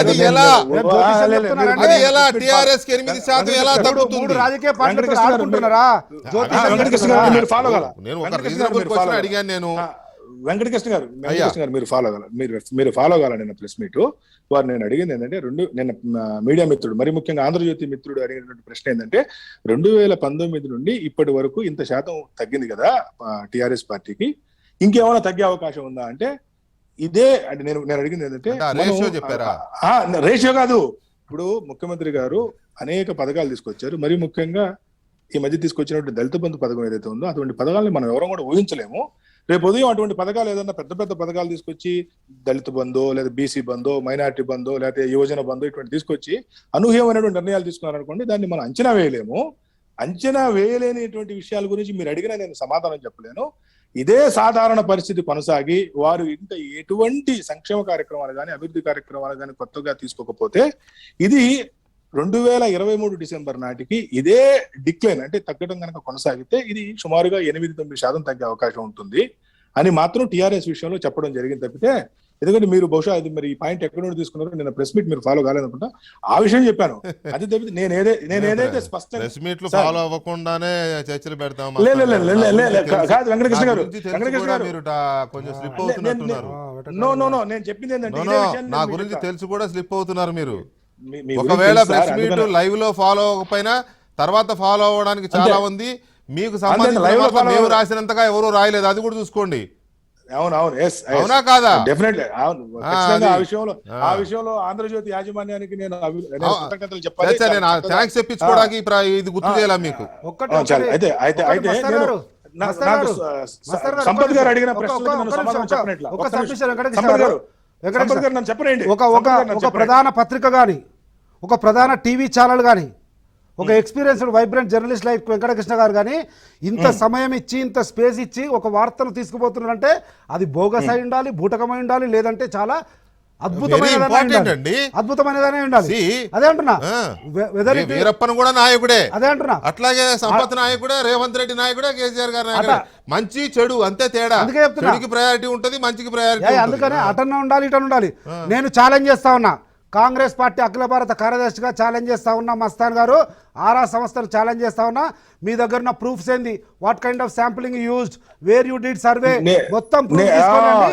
అది ఎలా? రేపు జ్యోతిష్యం చెప్తున్నారంటే అది ఎలా? టీఆర్ఎస్ కి 8% ఎలా మూడు తగ్గుతుంది? రాజకీయ పార్టీలతో వెంకటకృష్ణ గారు, ఆడుకుంటున్నారా? జ్యోతిష్యం వెంకటకృష్ణ చెప్తున్నారా? గారు, మీరు ఫాలో కాల. నేను ఒక వెంకటకృష్ణ గారు, రీజనబుల్ మీరు క్వశ్చన్ follow అడిగాను నేను. వెంకటకృష్ణ గారు, మీరు ఫాలో కాల, మీరు ఫాలో కాల. నిన్న ప్రెస్ మీట్ వారు నేను అడిగింది ఏంటంటే, నిన్న మీడియా మిత్రుడు, మరి ముఖ్యంగా ఆంధ్రజ్యోతి మిత్రుడు అడిగినటువంటి ప్రశ్న ఏంటంటే, 2019 నుండి ఇప్పటి వరకు ఇంత శాతం తగ్గింది కదా టిఆర్ఎస్ పార్టీకి, ఇంకేమైనా తగ్గే అవకాశం ఉందా అంటే, ఇదే అంటే నేను అడిగింది ఏంటంటే, రేషియో చెప్పారా? రేషియో కాదు. ఇప్పుడు ముఖ్యమంత్రి గారు అనేక పథకాలు తీసుకొచ్చారు, మరి ముఖ్యంగా ఈ మధ్య తీసుకొచ్చినటువంటి దళిత బంధు పథకం ఏదైతే ఉందో, అటువంటి పథకాలను మనం ఎవరం కూడా ఊహించలేము. రేపు ఉదయం అటువంటి పథకాలు ఏదన్నా పెద్ద పెద్ద పథకాలు తీసుకొచ్చి, దళిత బంధో లేదా బీసీ బంధో మైనారిటీ బంధో లేకపోతే యువజన బంధో ఇటువంటి తీసుకొచ్చి అనూహ్యమైనటువంటి నిర్ణయాలు తీసుకున్నారనుకోండి, దాన్ని మనం అంచనా వేయలేము. అంచనా వేయలేనిటువంటి విషయాల గురించి మీరు అడిగినా నేను సమాధానం చెప్పలేను. ఇదే సాధారణ పరిస్థితి కొనసాగి వారు ఇంకా ఎటువంటి సంక్షేమ కార్యక్రమాలు కానీ అభివృద్ధి కార్యక్రమాలు కానీ కొత్తగా తీసుకోకపోతే, ఇది 2023 డిసెంబర్ నాటికి ఇదే డిక్లైన్ అంటే తగ్గడం కనుక కొనసాగితే, ఇది సుమారుగా 8-9% తగ్గే అవకాశం ఉంటుంది అని మాత్రం టిఆర్ఎస్ విషయంలో చెప్పడం జరిగింది తప్పితే, ఎందుకంటే మీరు బహుశా అది మరి ఈ పాయింట్ ఎక్కడ నుండి తీసుకున్నారో నిన్న ప్రెస్ మీట్ మీరు ఫాలో కాలేదనుకుంటా, ఆ విషయం చెప్పాను. అది తప్పితే నేను ఏదైతే స్పష్టంగా ప్రెస్ మీట్లు ఫాలో అవ్వకుండానే చర్చలు పెడతాం. కాదు వెంకటకృష్ణ గారు, మీరు కొంచెం స్లిప్ అవుతున్నట్టున్నారు. నో నేను చెప్పింది ఏంటంటే, ఇదే విషయాన్ని నా నేను గురించి చెప్తా. తెలిసి కూడా స్లిప్ అవుతున్నారు మీరు. మీ ఒకవేళ గురించి ప్రెస్ సార్, మీట్ అందుకనే- లైవ్ లో ఫాలో అవ్వకపోయినా తర్వాత ఫాలో అవ్వడానికి చాలా ఉంది. మీకు live లో సంబంధించిన follow మేము అవ్వ- రాసినంతగా ఎవరు రాయలేదు, అది కూడా చూసుకోండి. అవును అవునా కాదా? డెఫినెట్లీ అవును. ఖచ్చితంగా అది. ఆ విషయంలో ఆంధ్రజ్యోతి యాజమాన్యానికి నేను కృతజ్ఞతలు చెప్పాలి. సరే, నేను థ్యాంక్స్ చెప్పించుకోవడానికి ఇది గుర్తు చేయాలా మీకు? అయితే నేను నాకు సంపత్ గారు అడిగిన ప్రశ్నలకు నేను సమాధానం చెప్పనట్లా. సంపత్ గారు నన్ను చెప్పనండి. ఒక ప్రధాన పత్రిక కానీ, ఒక ప్రధాన టీవీ ఛానల్ కానీ, ఒక experienced vibrant journalist like Venkatakrishna గారు కానీ ఇంత సమయం ఇచ్చి, ఇంత స్పేస్ ఇచ్చి ఒక వార్తను తీసుకుపోతున్నారంటే అది బోగస్ అయి ఉండాలి, బూటకమై ఉండాలి, లేదంటే చాలా అద్భుతమైనదనే ఉండాలి. అదే అంటున్నా, వీరప్పన్ కూడా నాయకుడే, అదే అంటున్నా. అట్లాగే సంపత్ నాయకుడే, రేవంత్ రెడ్డి నాయకుడే, కేసీఆర్ గారు నాయకుడే. మంచి చెడు అంతే తేడా. అందుకే చెప్తున్నా, చెడుకి ప్రయారిటీ ఉంటది, మంచికి ప్రయారిటీ. అందుకనే అటన్నా ఉండాలి, ఇటన్నా ఉండాలి. నేను ఛాలెంజ్ చేస్తా ఉన్నా, కాంగ్రెస్ పార్టీ అఖిల భారత కార్యదర్శిగా ఛాలెంజ్ చేస్తా ఉన్నా, మస్తాన్ గారు ఆరా సంస్థలు ఛాలెంజ్ చేస్తా ఉన్నా. మీ దగ్గర ఉన్న ప్రూఫ్స్ ఏంది? What kind of sampling used, where you did survey, మొత్తం ప్రూఫ్ తీసుకోండి.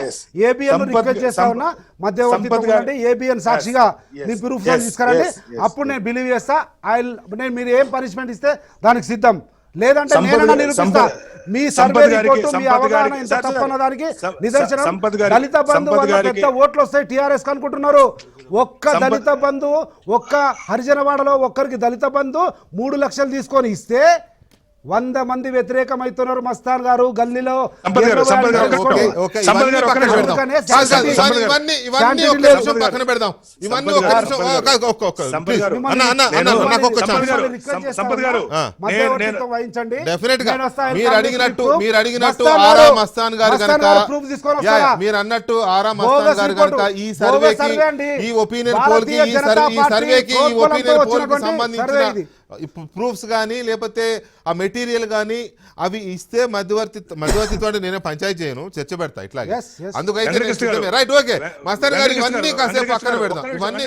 ఏబిఎన్ రిక్వెస్ట్ చేస్తా ఉన్నా, మధ్యవర్తి ఏబిఎన్ సాక్షిగా మీ ప్రూఫ్స్ తీసుకురండి. అప్పుడు నేను బిలీవ్ చేస్తా. నేను మీరు ఏం పనిష్మెంట్ ఇస్తే దానికి సిద్ధం, లేదంటే నేనన్నా నిరూపిస్తా. మీ సర్వే రిపోర్టు, మీ అవగాహన ఇంత తప్పన్న దానికి నిదర్శనం. దళిత బంధు వల్ల పెద్ద ఓట్లు వస్తాయి టీఆర్ఎస్ అనుకుంటున్నారు. ఒక్క దళిత బంధు, ఒక్క హరిజనవాడలో ఒక్కరికి దళిత బంధు 3 లక్షలు తీసుకొని ఇస్తే 100 మంది వ్యతిరేకమవుతున్నారు. మస్తాన్ గారు గల్లీలో వహించండి. మీరు అడిగినట్టు ఆరా మస్తాన్ గారు కనుక, మీరు అన్నట్టు ఆరా మస్తాన్ గారు కనుక ఈ సర్వేకి, ఈ ఒపీనియన్ పోల్ కి, ఈ సర్వేకి, ఈ ఒపీనియన్ పోల్ కి సంబంధించిన ప్రూఫ్స్ కానీ లేకపోతే ఆ మెటీరియల్ కానీ అవి ఇస్తే మధ్యవర్తితో నేనే పంచాయతీ చేయను, చర్చ పెడతా ఇట్లాగే. అందుకైతే రైట్, ఓకే మస్తాన్ గారు, ఇవన్నీ కాసేపు పక్కన పెడదాం. ఇవన్నీ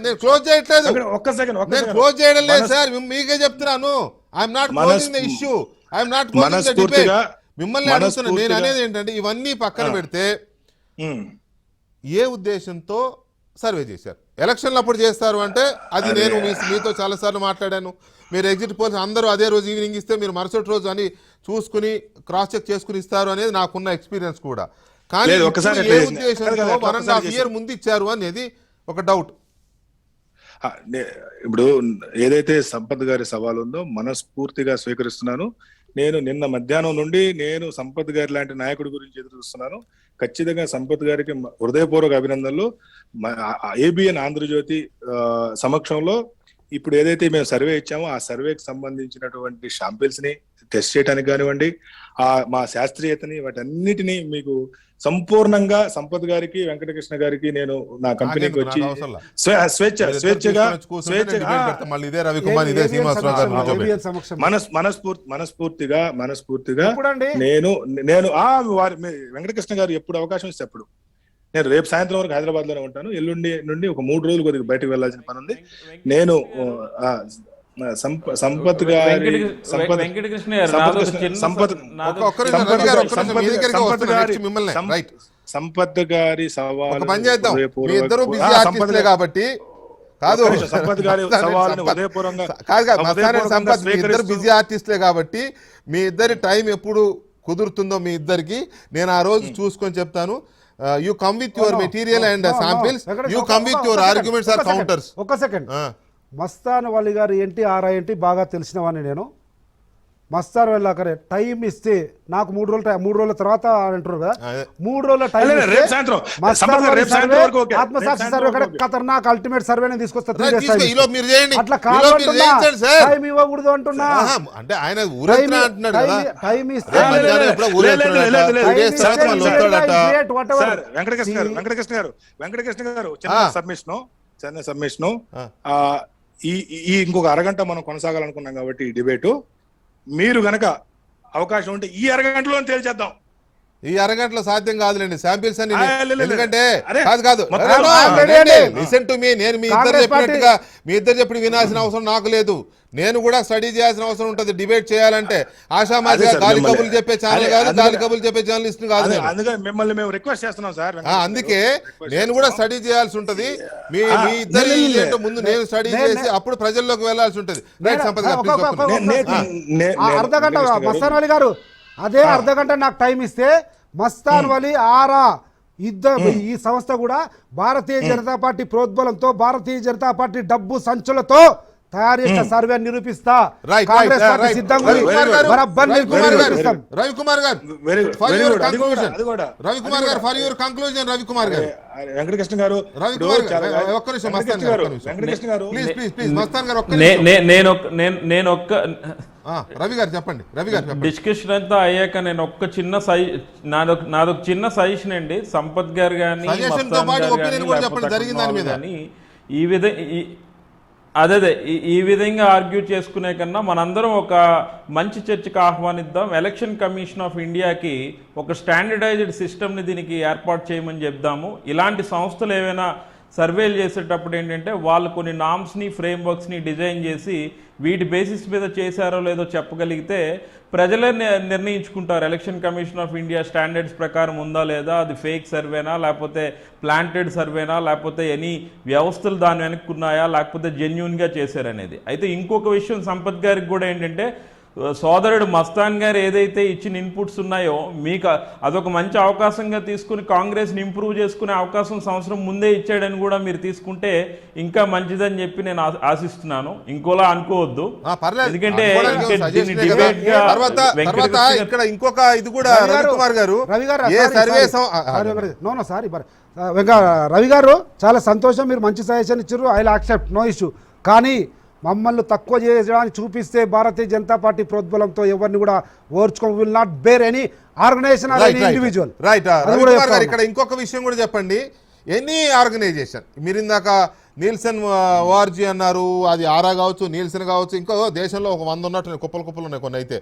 నేను క్లోజ్ చేయట్లేదు, నేను క్లోజ్ చేయడం లేదు సార్, మీకే చెప్తున్నాను. I'm not closing the issue, I'm not closing the debate. మిమ్మల్ని అడుగుతున్నా. నేను అనేది ఏంటంటే, ఇవన్నీ పక్కన పెడితే ఏ ఉద్దేశంతో సర్వే చేశారు? ఎలక్షన్లు అప్పుడు చేస్తారు అంటే అది నేను మీతో చాలాసార్లు మాట్లాడాను. మీరు ఎగ్జిట్ పోల్స్ అందరూ అదే రోజు ఈవినింగ్ ఇస్తే మీరు మరుసటి రోజు అని చూసుకుని క్రాస్ చెక్ చేసుకుని ఇస్తారు అనేది నాకున్న ఎక్స్పీరియన్స్ కూడా. కానీ ఏ ఉద్దేశంతో 1.5 year ముందు ఇచ్చారు అనేది ఒక డౌట్. ఇప్పుడు ఏదైతే సంపత్ గారి సవాల్ ఉందో మనస్ఫూర్తిగా స్వీకరిస్తున్నాను. నేను నిన్న మధ్యాహ్నం నుండి నేను సంపత్ గారి లాంటి నాయకుడి గురించి ఎదురు చూస్తున్నాను. ఖచ్చితంగా సంపత్ గారికి హృదయపూర్వక అభినందనలు. ఏబిఎన్ ఆంధ్రజ్యోతి సమక్షంలో ఇప్పుడు ఏదైతే మేము సర్వే ఇచ్చామో ఆ సర్వేకి సంబంధించినటువంటి శాంపిల్స్ ని టెస్ట్ చేయడానికి కానివ్వండి, మా శాస్త్రీయతని వాటన్నిటిని మీకు సంపూర్ణంగా సంపత్ గారికి, వెంకటకృష్ణ గారికి నేను నా కంపెనీకి వచ్చి స్వేచ్ఛగా మళ్ళీ ఇదే రవికుమార్ ఇదే శ్రీనివాసరావు గారు ABN సమక్షం మనస్ఫూర్తిగా ఎప్పుడండి? నేను వెంకటకృష్ణ గారు ఎప్పుడు అవకాశం ఇస్తే అప్పుడు. నేను రేపు సాయంత్రం వరకు హైదరాబాద్ లోనే ఉంటాను. ఎల్లుండి నుండి ఒక 3 రోజులు కొద్దిగా బయటకు వెళ్లాల్సిన పని ఉంది. నేను సంపత్ గారి సంపత్ గారి సవాలు కాబట్టి కాదు, సంపత్ గారి సవాల్ని ఉదయపూర్వంగా సంపత్ మీ ఇద్దరు బిజీ ఆర్టిస్టులే కాబట్టి మీ ఇద్దరి టైం ఎప్పుడు కుదురుతుందో మీ ఇద్దరికి నేను ఆ రోజు చూసుకొని చెప్తాను. You come with your material and samples. You come with your arguments or counters. ఒక సెకండ్. మస్తాన్ వలి గారు ఏంటి ఏంటి బాగా తెలిసినవాడిని నేను. మస్తాన్ వలి గారు టైం ఇస్తే నాకు 3 రోజుల తర్వాత అంటారు కదా, 3 రోజుల టైం ఆత్మసాక్షి సర్వే ఖతర్నాక్ అల్టిమేట్ సర్వేని తీసుకొస్తా. అట్లా టైం ఇవ్వకూడదు అంటున్నా. అంటే ఆయన టైం ఇస్తే వెంకటకృష్ణ గారు చిన్న సబ్మిషన్ ఈ ఇంకొక అరగంట మనం కొనసాగాలనుకున్నాం కాబట్టి ఈ డిబేటు మీరు గనక అవకాశం ఉంటే ఈ అరగంటలో తేల్చేద్దాం. ఈ అరగంటలో సాధ్యం కాదులేండి శాంపిల్స్ అని. ఎందుకంటే కాదు లిసన్ టు మీ, నేను మీ ఇద్దరు చెప్పినట్టుగా మీ ఇద్దరు చెప్పి వినాల్సిన అవసరం నాకు లేదు. నేను కూడా స్టడీ చేయాల్సిన అవసరం ఉంటుంది. డిబేట్ చేయాలంటే ఆశామాదిగా గాలి కబుర్లు చెప్పే ఛానల్ కాదు, గాలి కబుర్లు చెప్పే జర్నలిస్ట్ కాదు. మిమ్మల్ని మేము రిక్వెస్ట్ చేస్తున్నాం సార్. అందుకే నేను కూడా స్టడీ చేయాల్సి ఉంటది. మీ ఇద్దరి ముందు నేను స్టడీ చేసి అప్పుడు ప్రజల్లోకి వెళ్లాల్సి ఉంటది. రైట్ సంపత్ గారు అర్ధగంట మస్తాన్ వలి గారు అదే అర్ధగంట నాకు టైం ఇస్తే మస్తాన్ వలి ఈ సంస్థ కూడా భారతీయ జనతా పార్టీ ప్రోద్బలంతో, భారతీయ జనతా పార్టీ డబ్బు సంచులతో తయారు చేసిన సర్వే నిరూపిస్తా. కాంగ్రెస్ పార్టీ సిద్ధంగా రవికుమార్ గారు రవికుమార్ గారు వెంకటకృష్ణ గారు ఒక్క నిమిషం వెంకటకృష్ణ గారు ప్లీజ్ మస్తాన్ గారు రవి గారు చెప్పండి. డిస్కషన్ అంతా అయ్యాక నేను ఒక్క చిన్న నాదొక చిన్న సజెషన్ అండి. సంపత్ గారు కానీ ఈ విధంగా ఆర్గ్యూ చేసుకునే కన్నా మనందరం ఒక మంచి చర్చకు ఆహ్వానిద్దాం. ఎలక్షన్ కమిషన్ ఆఫ్ ఇండియాకి ఒక స్టాండర్డైజ్డ్ సిస్టమ్ని దీనికి ఏర్పాటు చేయమని చెప్దాము. ఇలాంటి సంస్థలు ఏవైనా సర్వేలు చేసేటప్పుడు ఏంటంటే వాళ్ళు కొన్ని నామ్స్ని, ఫ్రేమ్వర్క్స్ని డిజైన్ చేసి వీటి బేసిస్ మీద చేశారో లేదో చెప్పగలిగితే ప్రజలే నిర్ణయించుకుంటారు election commission of India standards ప్రకారం ఉందా లేదా, అది ఫేక్ సర్వేనా, లేకపోతే ప్లాంటెడ్ సర్వేనా, లేకపోతే ఎనీ వ్యవస్థలు దాని వెనక్కున్నాయా, లేకపోతే జెన్యూన్గా చేశారనేది. అయితే ఇంకొక విషయం సంపత్ గారికి కూడా ఏంటంటే, సోదరుడు మస్తాన్ గారు ఏదైతే ఇచ్చిన ఇన్పుట్స్ ఉన్నాయో మీకు అదొక మంచి అవకాశంగా తీసుకుని కాంగ్రెస్ని ఇంప్రూవ్ చేసుకునే అవకాశం సంవత్సరం ముందే ఇచ్చాడని కూడా మీరు తీసుకుంటే ఇంకా మంచిదని చెప్పి నేను ఆశిస్తున్నాను. ఇంకోలా అనుకోవద్దు, ఎందుకంటే ఇక్కడ ఇంకొక ఇది కూడా రవికుమార్ గారు రవి గారు చాలా సంతోషం, మీరు మంచి సజెషన్ ఇచ్చారు. I will accept, no issue. కానీ మమ్మల్ని తక్కువ చేయడానికి చూపిస్తే భారతీయ జనతా పార్టీ ప్రోద్బలంతో ఎవరిని కూడా ఓర్చుకో, will not bear any organisation or any individual. Right. ఇక్కడ ఇంకొక విషయం కూడా చెప్పండి. ఎనీ ఆర్గనైజేషన్, మీరు ఇందాక నీల్సన్ ఓఆర్జీ అన్నారు, అది ఆరా కావచ్చు, నీల్సన్ కావచ్చు, ఇంకో దేశంలో ఒక 100 ఉన్నట్టు కుప్పలు ఉన్నాయి కొన్ని. అయితే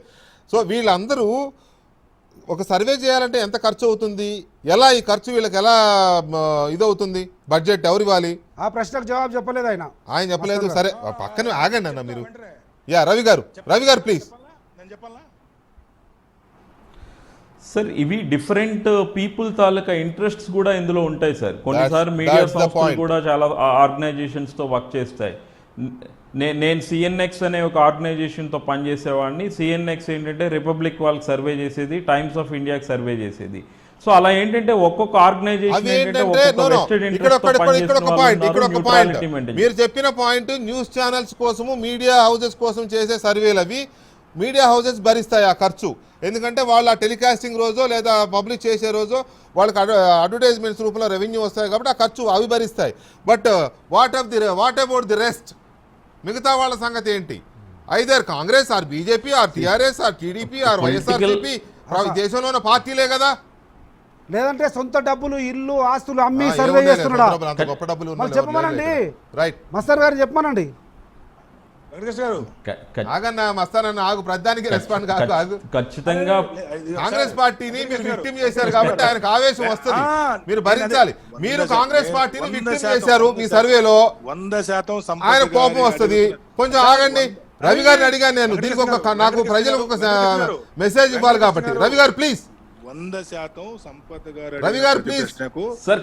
సో వీళ్ళందరూ ఒక సర్వే చేయాలంటే ఎంత ఖర్చు అవుతుంది, ఎలా ఈ ఖర్చు వీళ్ళకి ఎలా ఇదవుతుంది, బడ్జెట్ ఎవరు ఇవ్వాలి? ఆ ప్రశ్నకు జవాబు చెప్పలేదు ఆయన చెప్పలేదు. సరే పక్కన ఆగండి అన్న మీరు. రవి గారు ప్లీజ్. సార్ ఇవి డిఫరెంట్ పీపుల్ తాలూకా ఇంట్రెస్ట్స్ కూడా ఇందులో ఉంటాయి సార్. కొన్నిసార్లు మీడియా సంస్థలు కూడా చాలా ఆర్గనైజేషన్స్తో వర్క్ చేస్తాయి. నేను సిఎన్ఎక్స్ అనే ఒక ఆర్గనైజేషన్తో పనిచేసేవాడిని. సిఎన్ఎక్స్ ఏంటంటే రిపబ్లిక్ వాళ్ళకి సర్వే చేసేది, టైమ్స్ ఆఫ్ ఇండియాకి సర్వే చేసేది. సో అలా ఏంటంటే ఒక్కొక్క ఆర్గనైజేషన్ మీరు చెప్పిన పాయింట్ న్యూస్ ఛానల్స్ కోసము, మీడియా హౌసెస్ కోసం చేసే సర్వేలు అవి. మీడియా హౌసెస్ భరిస్తాయి ఆ ఖర్చు. ఎందుకంటే వాళ్ళు ఆ టెలికాస్టింగ్ రోజో లేదా పబ్లిష్ చేసే రోజో వాళ్ళకి అడ్వర్టైజ్మెంట్స్ రూపంలో రెవెన్యూ వస్తాయి కాబట్టి ఆ ఖర్చు అవి భరిస్తాయి. But what about the rest? మిగతా వాళ్ళ సంగతి ఏంటి? Either Congress or BJP or TRS or TDP or YSRCP దేశంలో ఉన్న పార్టీలే కదా. లేదంటే సొంత డబ్బులు ఇల్లు ఆస్తులు అమ్మి సర్వే చేస్తున్నాడా? అంత గొప్ప డబ్బులు మరి చెప్పమనండి, రైట్ మస్తాన్ గారు చెప్పమనండి. ఆగన్నా మస్తానన్న ఆగు, ప్రధానికి రెస్పాండ్ కాదు ఆగు. ఖచ్చితంగా కాంగ్రెస్ పార్టీని మీరు విక్టిమ్ చేశారు కాబట్టి ఆయనకు ఆవేశం వస్తుంది, మీరు భరించాలి. మీరు కాంగ్రెస్ పార్టీని విక్టిమ్ చేశారు మీ సర్వేలో, 100% ఆయన కోపం వస్తుంది. కొంచెం ఆగండి. రవి గారిని అడిగాను నేను, దీనికి నాకు ప్రజలకు ఒక మెసేజ్ ఇవ్వాలి కాబట్టి. రవి గారు ప్లీజ్. 100% సంపత్ గారు రవి గారు ప్లీజ్. సార్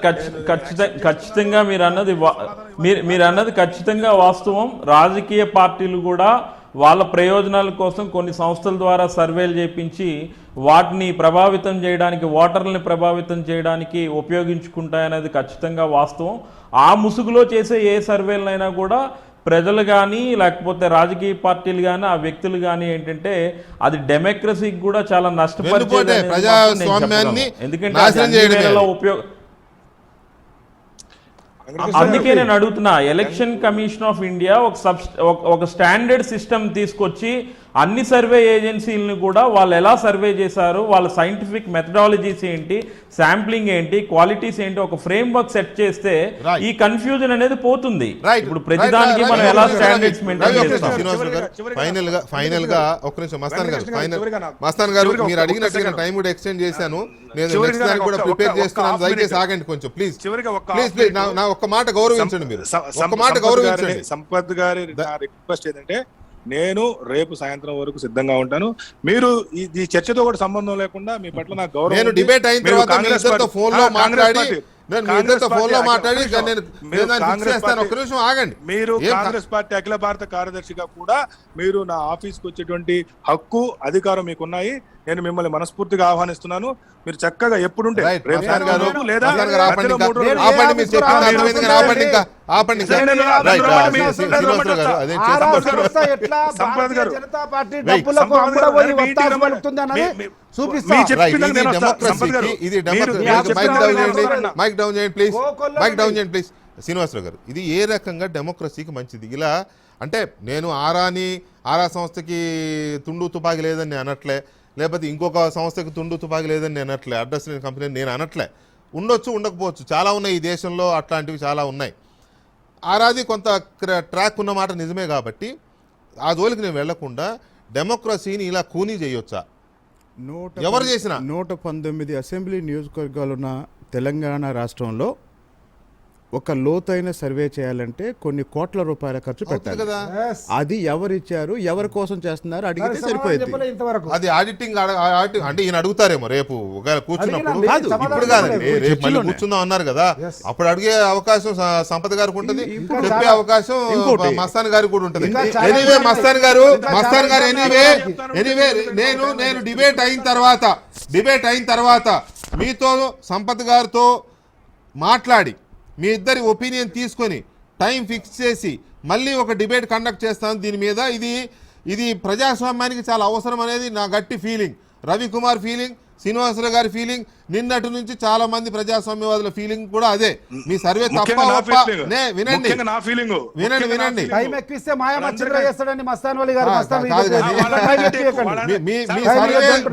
ఖచ్చితంగా మీరు అన్నది ఖచ్చితంగా వాస్తవం. రాజకీయ పార్టీలు కూడా వాళ్ళ ప్రయోజనాల కోసం కొన్ని సంస్థల ద్వారా సర్వేలు చేపించి వాటిని ప్రభావితం చేయడానికి, ఓటర్లని ప్రభావితం చేయడానికి ఉపయోగించుకుంటాయనేది ఖచ్చితంగా వాస్తవం. ఆ ముసుగులో చేసే ఏ సర్వేలైనా కూడా ప్రజలు కానీ లేకపోతే రాజకీయ పార్టీలు కానీ ఆ వ్యక్తులు కానీ ఏంటంటే అది డెమోక్రసీకి కూడా చాలా నష్టపరిచేది. ప్రజాస్వామ్యాన్ని ఎందుకంటే అందుకే నేను అడుగుతున్నా, ఎలక్షన్ కమిషన్ ఆఫ్ ఇండియా ఒక స్టాండర్డ్ సిస్టమ్ తీసుకొచ్చి అన్ని సర్వే ఏజెన్సీలను కూడా వాళ్ళు ఎలా సర్వే చేశారు, వాళ్ళ సైంటిఫిక్ మెథడాలజీస్ ఏంటి, శాంప్లింగ్ ఏంటి, క్వాలిటీస్ ఏంటి, ఒక ఫ్రేమ్ వర్క్ సెట్ చేస్తే ఈ కన్ఫ్యూజన్ అనేది పోతుంది. ఇప్పుడు ప్రతిదానికి మనం ఎలా స్టాండర్డ్స్ మెయింటైన్ చేస్తాం. ఫైనల్ గా ఒక్క నిమిషం మస్తాన్ గారు మీరు అడిగినట్టు టైం కూడా ఎక్స్టెండ్ చేశాను. నేను నెక్స్ట్ దానికి కూడా ప్రిపేర్ చేస్తున్నాను. దయచేసి ఆగండి కొంచెం ప్లీజ్ ప్లీజ్. నా ఒక్క మాట గౌరవించండి, మీరు ఒక్క మాట గౌరవించండి. సంపత్ గారి రిక్వెస్ట్ ఏంటంటే నేను రేపు సాయంత్రం వరకు సిద్ధంగా ఉంటాను. మీరు ఈ చర్చతో కూడా సంబంధం లేకుండా మీ పట్ల నాకు గౌరవం. నేను డిబేట్ అయిన తర్వాత మీ ఇద్దరితో ఫోన్ లో మాట్లాడి మీరు కాంగ్రెస్ పార్టీ అఖిల భారత కార్యదర్శిగా కూడా మీరు నా ఆఫీస్కి వచ్చేటువంటి హక్కు, అధికారం మీకున్నాయి. నేను మిమ్మల్ని మనస్ఫూర్తిగా ఆహ్వానిస్తున్నాను. మీరు చక్కగా ఎప్పుడుంటే శ్రీనివాసరావు గారు, ఇది ఏ రకంగా డెమోక్రసీకి మంచిది? ఇలా అంటే నేను ఆరా సంస్థకి తుండు తుపాకి లేదని నేను అనట్లే, లేకపోతే ఇంకొక సంస్థకి తుండు తుపాకి లేదని నేను అనట్లే, అడ్రస్ లేని కంపెనీ నేను అనట్లే. ఉండొచ్చు, ఉండకపోవచ్చు, చాలా ఉన్నాయి ఈ దేశంలో, అట్లాంటివి చాలా ఉన్నాయి. ఆరాది కొంత ట్రాక్ ఉన్నమాట నిజమే కాబట్టి ఆ జోలికి నేను వెళ్లకుండా డెమోక్రసీని ఇలా కూనీ చేయొచ్చా? ఎవరు చేసినా 119 అసెంబ్లీ నియోజకవర్గాలున్న తెలంగాణ రాష్ట్రంలో ఒక లోతైన సర్వే చేయాలంటే కొన్ని కోట్ల రూపాయల ఖర్చు పెట్టాలి కదా. అది ఎవరిచ్చారు, ఎవరి కోసం చేస్తున్నారు అడిగితే సరిపోయింది. అది ఆడిటింగ్ అంటే ఈయన అడుగుతారేమో రేపు కూర్చున్నప్పుడు, ఇప్పుడు కాదండి, రేపు మళ్ళీ కూర్చుందాం అన్నారు కదా, అప్పుడు అడిగే అవకాశం సంపత్ గారికి ఉంటుంది, చెప్పే అవకాశం మస్తాన్ గారికి కూడా ఉంటుంది. ఎనీవే మస్తాన్ గారు ఎనీవే నేను డిబేట్ అయిన తర్వాత మీతో సంపత్ గారితో మాట్లాడి మీ ఇద్దరి ఒపీనియన్ తీసుకొని టైం ఫిక్స్ చేసి మళ్ళీ ఒక డిబేట్ కండక్ట్ చేస్తాను దీని మీద. ఇది ప్రజాస్వామ్యానికి చాలా అవసరం అనేది నా గట్టి ఫీలింగ్, రవికుమార్ ఫీలింగ్, శ్రీనివాసరావు గారి ఫీలింగ్, నిన్నటి నుంచి చాలా మంది ప్రజాస్వామ్యవాదుల ఫీలింగ్ కూడా అదే. మీ సర్వే తప్ప వినండి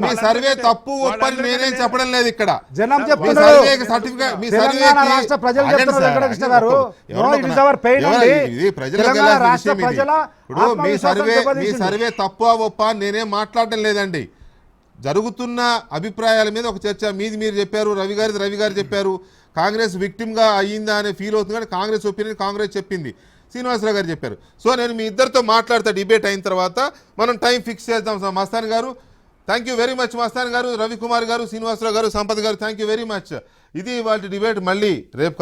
మీ సర్వే తప్పు ఒప్పని నేనేం చెప్పడం లేదు ఇక్కడ. మీ సర్వే తప్పు ఒప్ప నేనేం మాట్లాడడం లేదండి. జరుగుతున్న అభిప్రాయాల మీద ఒక చర్చ. మీది మీరు చెప్పారు, రవి గారు చెప్పారు, కాంగ్రెస్ విక్టిమ్గా అయ్యిందా అనే ఫీల్ అవుతుంది కానీ కాంగ్రెస్ ఒపీనియన్ కాంగ్రెస్ చెప్పింది, శ్రీనివాసరావు గారు చెప్పారు. సో నేను మీ ఇద్దరితో మాట్లాడతా, డిబేట్ అయిన తర్వాత మనం టైం ఫిక్స్ చేద్దాం. మస్తాన్ గారు thank you very much. Mastan గారు, రవికుమార్ గారు, శ్రీనివాసరావు గారు, సంపత్ గారు థ్యాంక్ యూ వెరీ మచ్. ఇది వాళ్ళ డిబేట్. మళ్ళీ రేపు